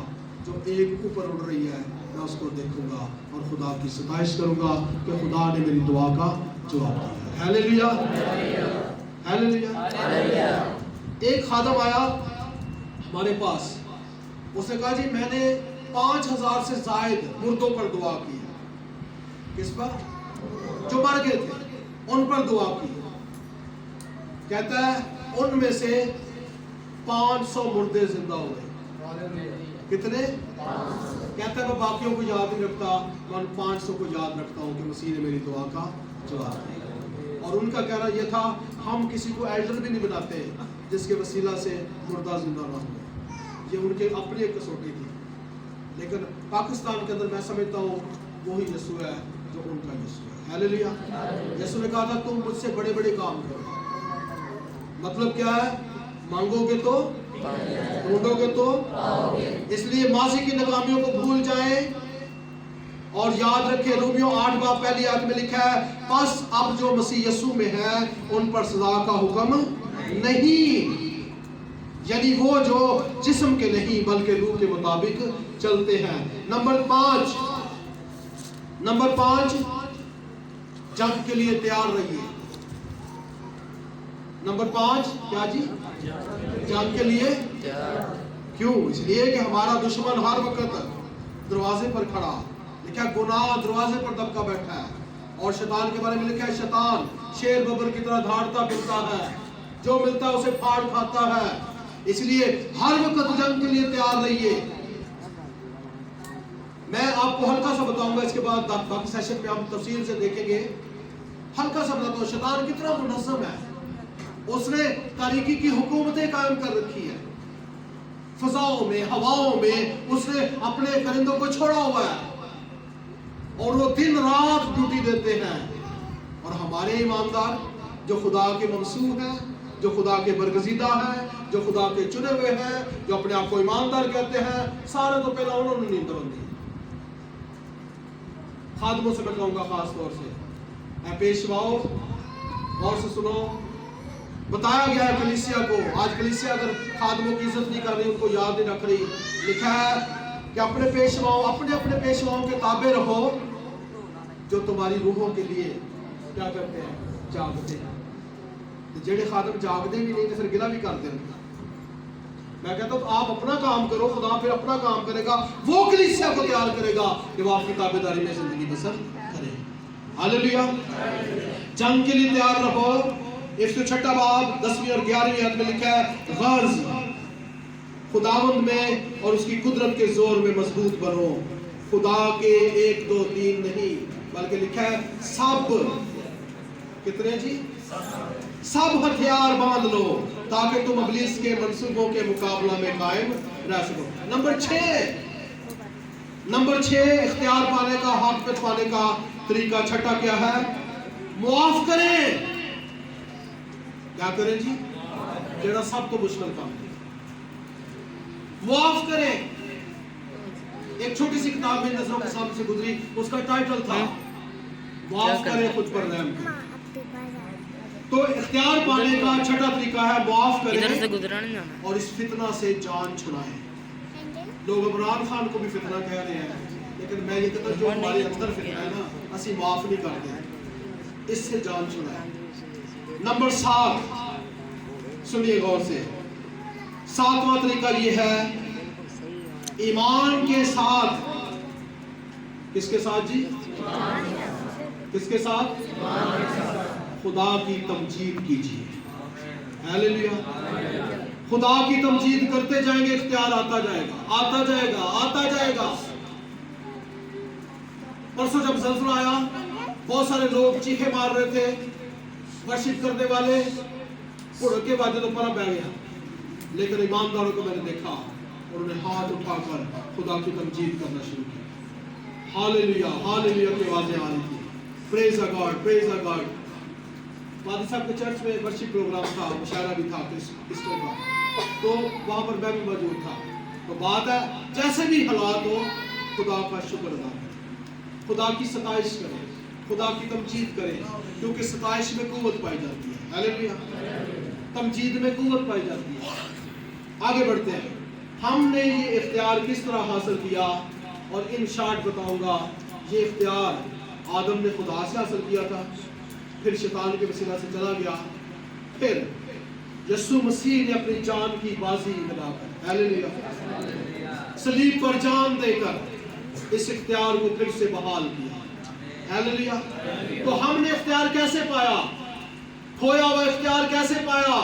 जो एक ऊपर उड़ रही है मैं उसको देखूंगा और खुदा की सताइश करूंगा कि खुदा ने मेरी दुआ का जवाब दिया। Hallelujah, hallelujah. एक खादम आया हमारे पास, उसने कहा जी मैंने 5000 से जायद मुर्दों पर दुआ की। किस पर? जो मर गए थे उन पर दुआ की। कहता है उनमें से 500 मुर्दे जिंदा हुए। कितने? कहता है मैं बाकियों को याद नहीं रखता, मैं 500 को याद रखता हूँ कि मसीह ने मेरी दुआ का जवाब दिया। और उनका कहना यह था हम किसी को एल्डर भी नहीं बनाते जिसके वसीला से मुर्दा जिंदा ना हो। ये उनके अपनी एक कसौटी थी। लेकिन पाकिस्तान के अंदर मैं समझता हूँ वही यीशु है जो उनका यीशु है। हालेलुया। यीशु ने कहा था तुम मुझसे बड़े बड़े काम करो। मतलब क्या है? मांगोगे तो, ढूंढोगे तो। इसलिए माजी की नाकामियों को भूल जाएं और याद रखें रोमियो 8 बाब पहली आयत में लिखा है बस अब जो मसीह यीशु में है उन पर सजा का हुक्म नहीं, यानी वो जो जिस्म के नहीं बल्कि रूह के मुताबिक चलते हैं। नंबर 5 जंग के लिए तैयार रहिए। नंबर 5 क्या जी? जंग के लिए। क्यों? इसलिए कि हमारा दुश्मन हर वक्त दरवाजे पर खड़ा, लिखा है गुनाह दरवाजे पर दबका बैठा है। और शैतान के बारे में लिखा है शैतान शेर बबर की तरह धाड़ता फिरता है, जो मिलता है उसे फाड़ खाता है। इसलिए हर वक्त जंग के लिए तैयार रहिए। मैं आपको हल्का सा बताऊंगा, इसके बाद बाकी सेशन में हम तफसील से देखेंगे। हल्का सा बताता हूं शैतान कितना मुनज़्ज़म है। उसने तारीकी की हुकूमतें कायम कर रखी है, फजाओं में हवाओं में उसने अपने परिंदों को छोड़ा हुआ है और वो दिन रात ड्यूटी देते हैं। और हमारे ईमानदार जो खुदा के मंसूब हैं, जो खुदा के बरगजीदा हैं, जो खुदा के चुने हुए हैं, जो अपने आप को ईमानदार कहते हैं, सारे तो पहला उन्होंने नींद बंदी। खादमों से मैं कहूंगा खास तौर से, पेशवाओं और से सुनो, बताया गया है कलीसिया को। आज कलीसिया अगर खादमों की इज्जत नहीं कर रही, उनको याद नहीं रख रही, लिखा है कि अपने पेशवाओं अपने अपने पेशवाओं के ताबे रहो जो तुम्हारी रूहों के लिए क्या करते हैं? जागते हैं। जेड़े खादम जागते भी नहीं तो फिर गिला भी करते हैं। मैं कहता हूँ आप अपना काम करो, खुदा फिर अपना काम करेगा। वो कलीसिया को तैयार करेगा कि वो आपकी ताबेदारी में जिंदगी बसर करे। हालेलुया। जंग के लिए तैयार रहो। 106 बाब 10वीं और 11वीं आयत में लिखा है गर्ज खुदावंद में और उसकी कुदरत के जोर में मजबूत बनो। खुदा के 1 2 3 नहीं बल्कि लिखा है सब। कितने जी? सब हथियार बांध लो ताकि तुम इब्लीस के मंसूबों के मुकाबला में कायम रह सको। नंबर 6 इख्तियार पाने का, हाकिमियत पाने का तरीका छठा क्या है? मुआफ करें। क्या करें जी? जेड़ा सब तो मुश्किल काम है, मुआफ करें। एक छोटी सी किताब में नजरों के सामने से गुजरी, उसका टाइटल था मुआफ करें खुद पर रहम करें। तो इख्तियार पाने का छठा तरीका है मुआफ करें और इस फितना से जान छुड़ाएं। लोग इमरान खान को भी फितना कह रहे हैं, लेकिन मैं ये कहता हूं जो हमारे अंदर फितना है ना, ਅਸੀਂ माफ नहीं करते, इससे जान छुड़ाएं। नंबर 7 सुनिए गौर से। 7वां तरीका ये है ईमान के साथ। किसके साथ जी? किसके साथ? खुदा की तमजीद कीजिए। हालेलुया। खुदा की तमजीद करते जाएंगे, इख्तियार आता जाएगा, आता जाएगा, आता जाएगा। परसों जब ज़ल्ज़ला आया, बहुत सारे लोग चीखे मार रहे थे, वर्शिप करने वाले के बाद तो परा बह गया। लेकिन ईमानदारों को मैंने देखा, उन्होंने हाथ उठाकर खुदा की तमजीद करना शुरू किया। हालेलुया, हालेलुया की आवाजें आ रही थी। Praise the God, praise the God. वादी साहब के चर्च में वर्शिप प्रोग्राम था, मुशायरा भी था क्रिस्टल का, तो वहां पर मैं भी मौजूद था। तो बात है जैसे भी हालात हो, खुदा का शुक्र अदा करें, खुदा की सताइश करें, खुदा की तमजीद करें, क्योंकि सताइश में कुव्वत पाई जाती है। हालेलुया। तमजीद में कुव्वत पाई जाती है। आगे बढ़ते हैं। हमने ये इख्तियार किस तरह हासिल किया, और इन शार्ट बताऊंगा। ये इख्तियार आदम ने खुदा से हासिल किया था, फिर शैतान के वसीला से चला गया, फिर यीशु मसीह ने अपनी जान की बाजी लगाकर, हालेलुया, सलीब पर जान देकर इस इख्तियार को फिर से बहाल किया, हालेलुया। तो हमने इख्तियार कैसे पाया? खोया हुआ इख्तियार कैसे पाया?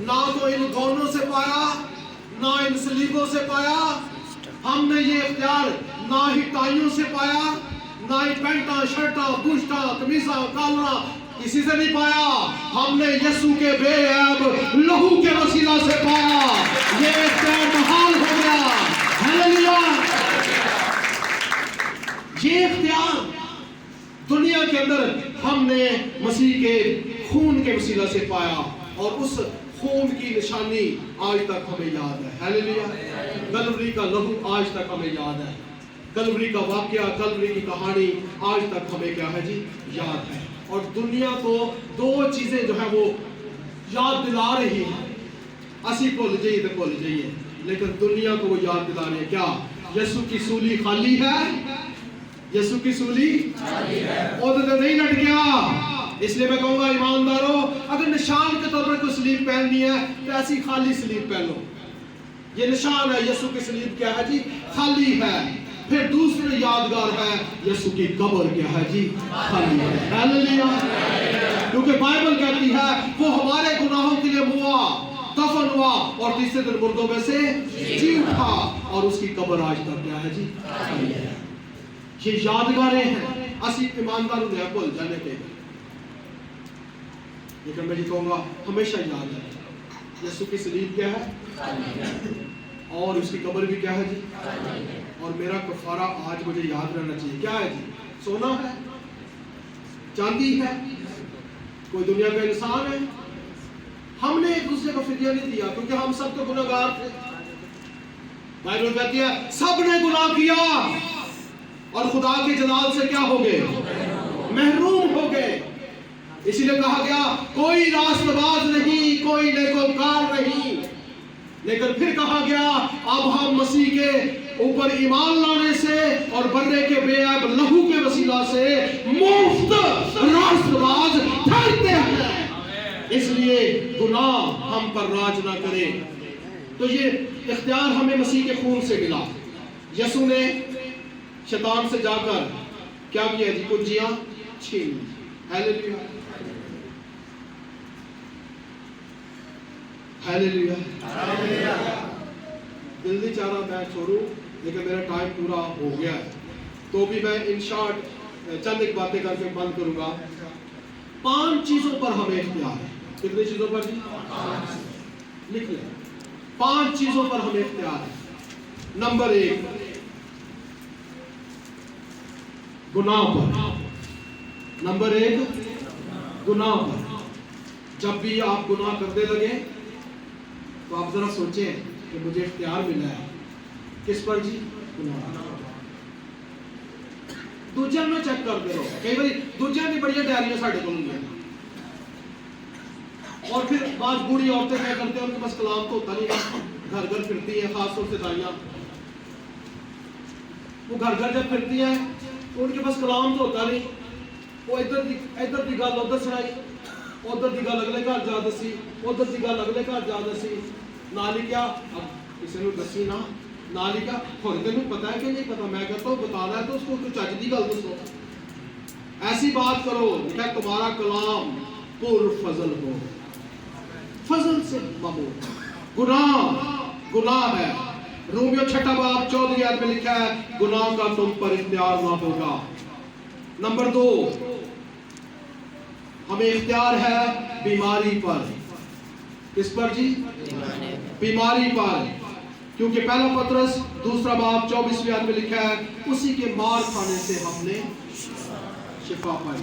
ना तो इन गौनों से पाया, ना इन सलीबों से पाया। हमने ये इख्तियार ना ही टाइयों से पाया, ना ही पैंटा, शर्टा, बुशटा, कमीजा, कालरा, किसी से नहीं पाया। हमने यीशु के बेऐब लहू के वसीला से पाया। ये इख्तियार बहाल हो गया, हालेलुया। ये इख्तियार दुनिया के अंदर हमने मसीह के खून के वसीला से पाया, और उस खून की निशानी आज तक हमें याद है, हालेलुया। कलवरी का लहू आज तक हमें याद है, कलवरी का वाकया, कलवरी की कहानी आज तक हमें क्या है जी, याद है। और दुनिया को दो चीजें जो है वो याद दिला रही है, असी भूल जाइए तो भूल जाइए, लेकिन दुनिया को वो याद दिला रही है क्या? यीशु की सूली खाली है, यीशु की सूली खाली है, और तो नहीं लट गया। इसलिए मैं कहूंगा ईमानदारों, अगर निशान के तौर पर कोई सलीब पहननी है तो ऐसी खाली सलीब पहनो। ये निशान है, यीशु की सलीब क्या है जी, खाली है। फिर दूसरी यादगार है, यीशु की कब्र क्या है जी, खाली है, हालेलुया। क्योंकि बाइबल कहती है वो हमारे गुनाहों के लिए मुआ, दफन हुआ, और तीसरे दिन मुर्दों में से जी उठा, और उसकी कब्र आज तक क्या है जी, खाली है। ये यादगारें हैं, असी ईमानदारों ने भूल जाने के, लेकिन मैं ये कहूंगा हमेशा याद है यीशु की सलीब क्या है, और उसकी कब्र भी क्या है जी, और मेरा कफारा आज मुझे याद रहना चाहिए। क्या है जी? सोना है, चांदी है, कोई दुनिया का इंसान है। हमने एक दूसरे को फिदिया नहीं दिया, क्योंकि हम सब तो गुनाहगार थे। बाइबल कहती है सब ने गुनाह किया और खुदा के जलाल से क्या हो गए, महरूम हो गए। इसीलिए कहा गया कोई रास्तबाज नहीं, कोई नेकोकार नहीं। लेकिन फिर कहा गया अब हम मसीह के ऊपर ईमान लाने से और बर्रे के बेअब लहू के वसीला से मुफ्त रास्तबाज ठहरते हैं। इसलिए गुनाह हम पर राज ना करे। तो ये इख्तियार हमें मसीह के खून से मिला। यीशु ने शैतान से जाकर क्या किया जी, कुंजियां छीन ली, हालेलुया, हालेलुया। दिल नहीं चाह रहा मैं छोड़ूं, लेकिन मेरा टाइम पूरा हो गया है, तो भी मैं इन शॉर्ट चंद एक बातें करके बंद करूंगा। 5 चीजों पर हमें इख्तियार है। कितनी चीजों पर जी? लिख लें, 5 चीजों पर हमें इख्तियार है। नंबर 1 गुनाह पर, नंबर 1 गुनाह पर। जब भी आप गुनाह करने लगे तो आप जरा सोचें कि मुझे इख्तियार मिला है किस पर जी, गुनाह। दूजे में चेक करते रहो, कई बार दूजे की बड़ी डायरियां साढ़े को होंगी, और फिर बाद बूढ़ी औरतें क्या करते हैं, उनके पास कलाम तो होता नहीं, घर घर फिरती है, खासतौर से दाइयां, वो घर घर जब फिरती है तो उनके पास कलाम तो होता नहीं, वो इधर की गल उधर सुनाई, उधर की गल अगले घर जा दसी, उधर की गल अगले घर जा दसी, नाल ही क्या अब किसी ने दसी ना, नाल ही क्या हुण तेनू पता है कि नहीं पता, मैं कहता हूँ बताना है तो उसको कोई चज दी गल दसो, ऐसी बात करो क्या तुम्हारा कलाम पुर फजल हो, फजल से ममूर। गुनाह है। रोमियो 6 बाब 14 आयत में लिखा है गुनाह का तुम पर इख्तियार ना होगा। नंबर 2 हमें इख्तियार है बीमारी पर। किस पर जी? बीमारी पर, क्योंकि पहला पतरस 2 बाब 24 आयत में लिखा है उसी के मार खाने से हमने शिफा पाई।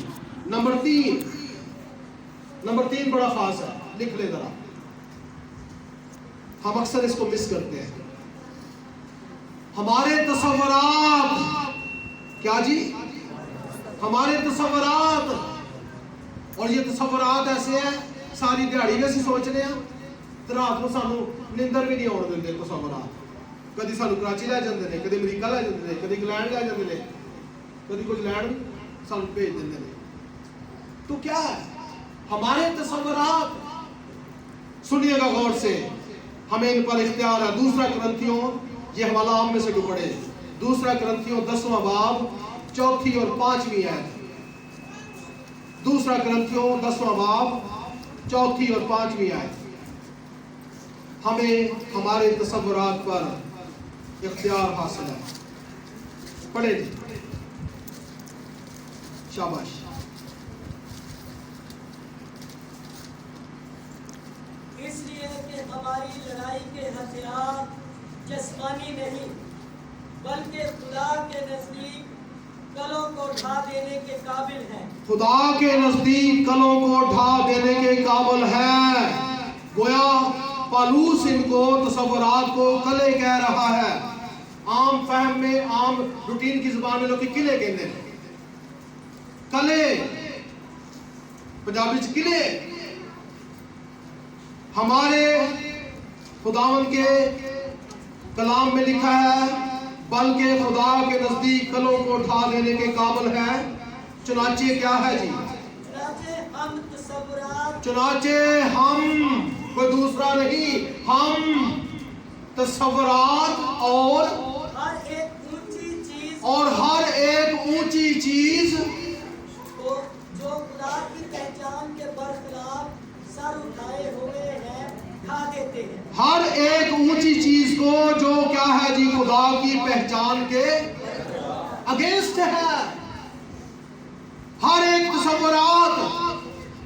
नंबर 3 बड़ा खास है, लिख ले जरा, हम अक्सर इसको मिस करते हैं। हमारे तसव्वुरात, क्या जी? हमारे तसव्वुरात, और ये तसव्वुरात ऐसे हैं सारी दिहाड़ी में ਅਸੀਂ सोचने हैं तो रात को सानू निंदर भी नहीं आने देते तसव्वुरात। کدی سانو کراچی لے جاندے نے، کدی امریکہ لے جاندے نے، کدی انگلینڈ لے جاندے نے، کدی کچھ لینڈ سانو بھیج دیندے نے. تو کیا ہے ہمارے تصورات. سنیے گا غور سے، ہمیں ان پر اختیار ہے. دوسرا کرنتھیوں، یہ حوالہ عام میں سے جو پڑھے، دوسرا کرنتھیوں 10واں باب 4 اور 5 آیت. دوسرا کرنتھیوں 10واں باب 4 اور 5 آیت. ہمیں ہمارے تصورات پر اختیار حاصل ہے. پڑھے جی، شاباش. اس لیے کہ ہماری لڑائی کے ہتھیار جسمانی نہیں بلکہ خدا کے نزدیک کلوں کو ڈھا دینے کے قابل ہیں. خدا کے نزدیک کلوں کو ڈھا دینے کے قابل ہے. گویا پالوس ان کو تصورات کو کلے کہہ رہا ہے. عام فہم میں، عام روٹین کی زبان میں لوگ قلعے کہتے ہیں. کلے پنجابی چ قلعے. ہمارے خداوند کے کلام میں لکھا ہے بلکہ خدا کے نزدیک کلوں کو ڈھا دینے کے قابل ہے. چنانچہ کیا ہے جی؟ چنانچہ ہم، کوئی دوسرا نہیں، ہم تصورات اور ہر ایک اونچی چیز جو خدا کی پہچان کے برخلاف سر اٹھائے ہوئے ہیں ڈھا دیتے ہیں. ہر ایک اونچی چیز کو جو کیا ہے جی؟ خدا کی پہچان کے اگینسٹ ہے. ہر ایک تصورات،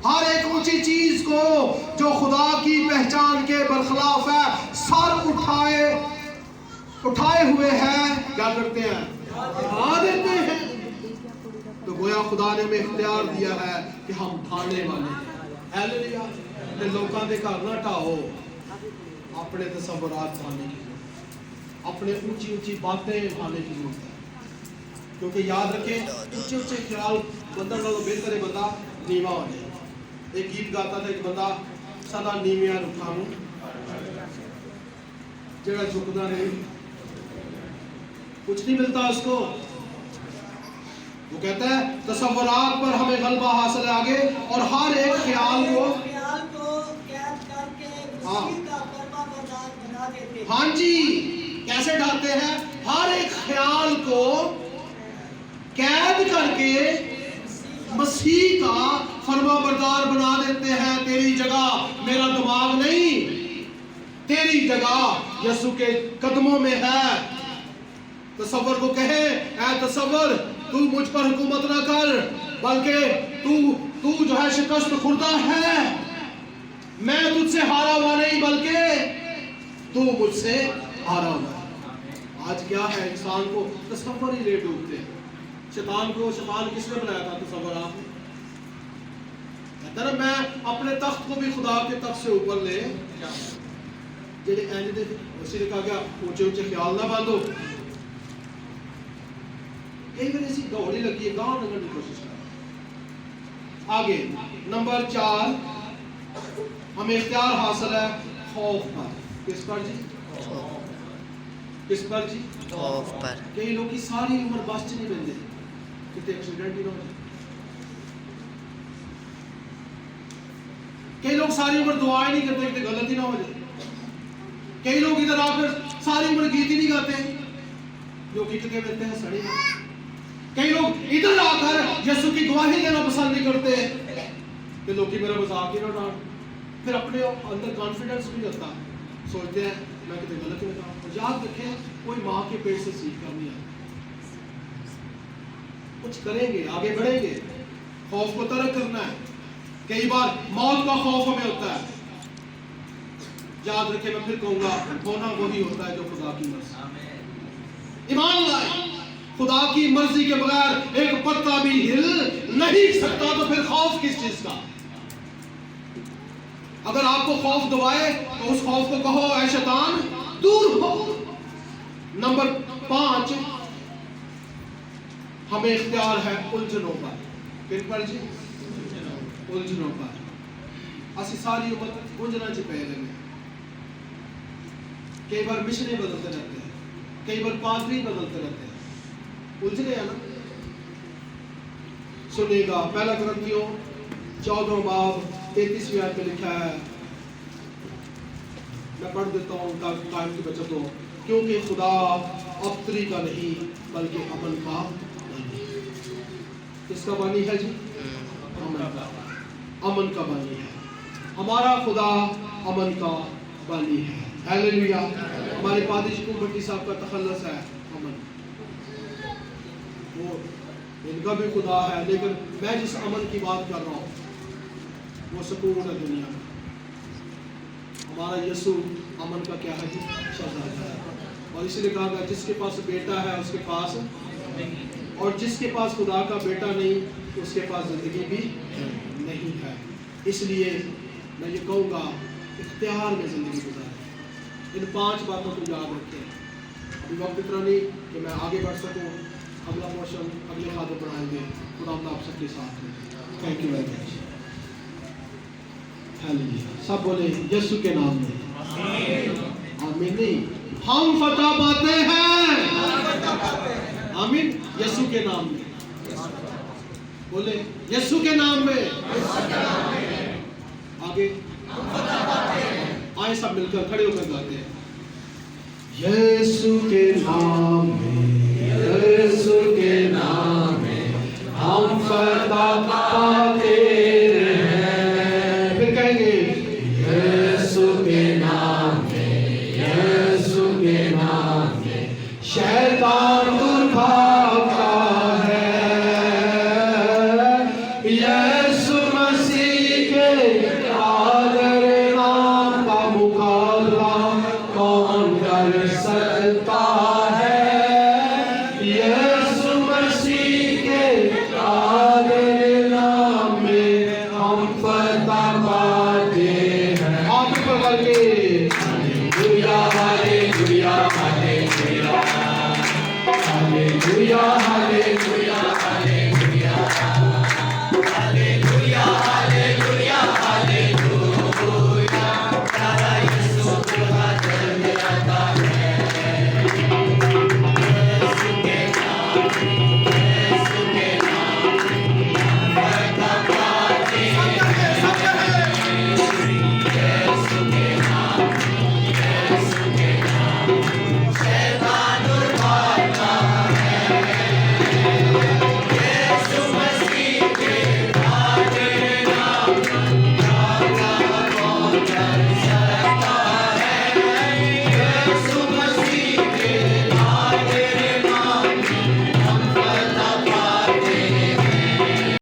ہر ایک اونچی چیز کو جو خدا کی پہچان کے برخلاف ہے، سر اٹھائے ہوئے ہیں، کیا کرتے ہیں؟ ڈھا دیتے ہیں. تو گویا خدا نے ہمیں اختیار دیا ہے کہ ہم ڈھانے والے ہیں. ہیلیلویا. لوکاں دے گھر نہ ڈھاؤ، اپنے تصورات ڈھانے کی ضرورت، اپنے اونچی اونچی باتیں ڈھانے کی ضرورت ہے. کیونکہ یاد رکھیں، اونچے اونچے خیال بندہ نالوں بہتر ہے بندہ نیواں ہو جائے. ایک گیت گاتا تھا ایک بندہ، سدا نیویاں رکھاں جڑا جھکدا نہیں، کچھ نہیں ملتا اس کو. وہ کہتا ہے تصورات پر ہمیں غلبہ حاصل ہے آگے، اور ہر ایک خیال کو قید کر کے مسیح کا فرما بردار بنا دیتے ہیں. ہاں جی، کیسے ڈالتے ہیں؟ ہر ایک خیال کو قید کر کے مسیح کا فرما بردار بنا دیتے ہیں. تیری جگہ میرا دماغ نہیں، تیری جگہ یسوع کے قدموں میں ہے. تصور کو کہے، اے تصور، تو مجھ پر حکومت نہ کر، بلکہ تو جو ہے شکست خوردہ ہے. میں تجھ سے ہارا ہوا نہیں، بلکہ تو مجھ سے ہارا ہوا ہے. آج کیا ہے، انسان کو تصور ہی لے ڈوبتے ہیں. شیطان کس نے بنایا تھا؟ تصورات. کہتا ہے میں اپنے تخت کو بھی خدا کے تخت سے اوپر لے جڑے اینج دے. اسی نے کہا کیا اونچے اونچے خیال نہ باندھو. کئی بار ایسی دوڑی لگی ہے، گاؤں نگڑنے کی کوشش کر. آگے نمبر 4، ہمیں اختیار حاصل ہے خوف پر. کس پر جی؟ کس پر جی؟ خوف پر. کئی لوگ کی ساری عمر بس چ نہیں بنتے، کتے ایکسیڈنٹ ہی نہ ہو جائے. کئی لوگ ساری عمر دعائیں نہیں کرتے، کتے غلطی نہ ہو جائے. کئی لوگ ادھر آ کر ساری عمر گیت ہی نہیں گاتے، جو گیت کے ملتے ہیں سڑی. کئی لوگ ادھر آ کر یسوع کی گواہی دینا پسند نہیں کرتے کہ لوگ میرا مذاق ہی نہ اڑائیں. پھر اپنے اندر کانفیڈنس نہیں ہوتا، سوچتے ہیں میں کتنے غلط ہوتا ہوں. یاد رکھیں، کوئی ماں کے پیٹ سے سیکھ کر نہیں آتی. کچھ کریں گے، آگے بڑھیں گے، خوف کو ترک کرنا ہے. کئی بار موت کا خوف ہمیں ہوتا ہے. یاد رکھیں، میں پھر کہوں گا، ہونا وہی ہوتا ہے جو خدا کی مرضی. ایمان لائے، خدا کی مرضی کے بغیر ایک پتا بھی ہل نہیں سکتا. تو پھر خوف کس چیز کا؟ اگر آپ کو خوف دبائے تو اس خوف کو کہو اے شیطان دور ہو. نمبر 5، ہمیں اختیار ہے الجھنوں پر. کن پر جی؟ الجھنوں پر. اسی ساری عمر الجھنا چ پے رہے ہیں. کئی بار مشنیں بدلتے رہتے ہیں. कई बार पादरी बदलते रहते हैं, उलझ गया ना। सुनेगा, पहला ग्रंथियों 14 बाब 33वीं आयत में लिखा है, मैं पढ़ देता हूँ ताकि टाइम की बचत हो। क्योंकि खुदा अबतरी का नहीं बल्कि अमन का बानी। किसका बानी है जी? अमन का। अमन का बानी है। हमारा खुदा अमन का बानी है। हालेलुया। हमारे पादी भट्टी साहब का तखल्लुस है अमन, वो इनका भी खुदा है, लेकिन मैं जिस अमन की बात कर रहा हूँ वो सुकून है दुनिया में। हमारा यीशु अमन का क्या है जी? शहजादा है। और इसलिए कहा गया जिसके पास बेटा है उसके पास, और जिसके पास खुदा का बेटा नहीं उसके पास जिंदगी भी नहीं है। इसलिए मैं ये कहूँगा इख्तियार में जिंदगी गुजारें। इन 5 बातों को याद रखें। अभी वक्त इतना नहीं कि मैं आगे बढ़ सकूँ, अगला पोर्शन अगले खाते बढ़ाएंगे। खुदा आप सबके साथ में। Thank you very much. Hallelujah. सब बोले यीशु के नाम में आमीन। नहीं, हम फतह पाते हैं। आमीन। यीशु के नाम में बोले, यीशु के नाम में। आगे आए सब मिलकर खड़े होकर गाते हैं, यीशु के नाम में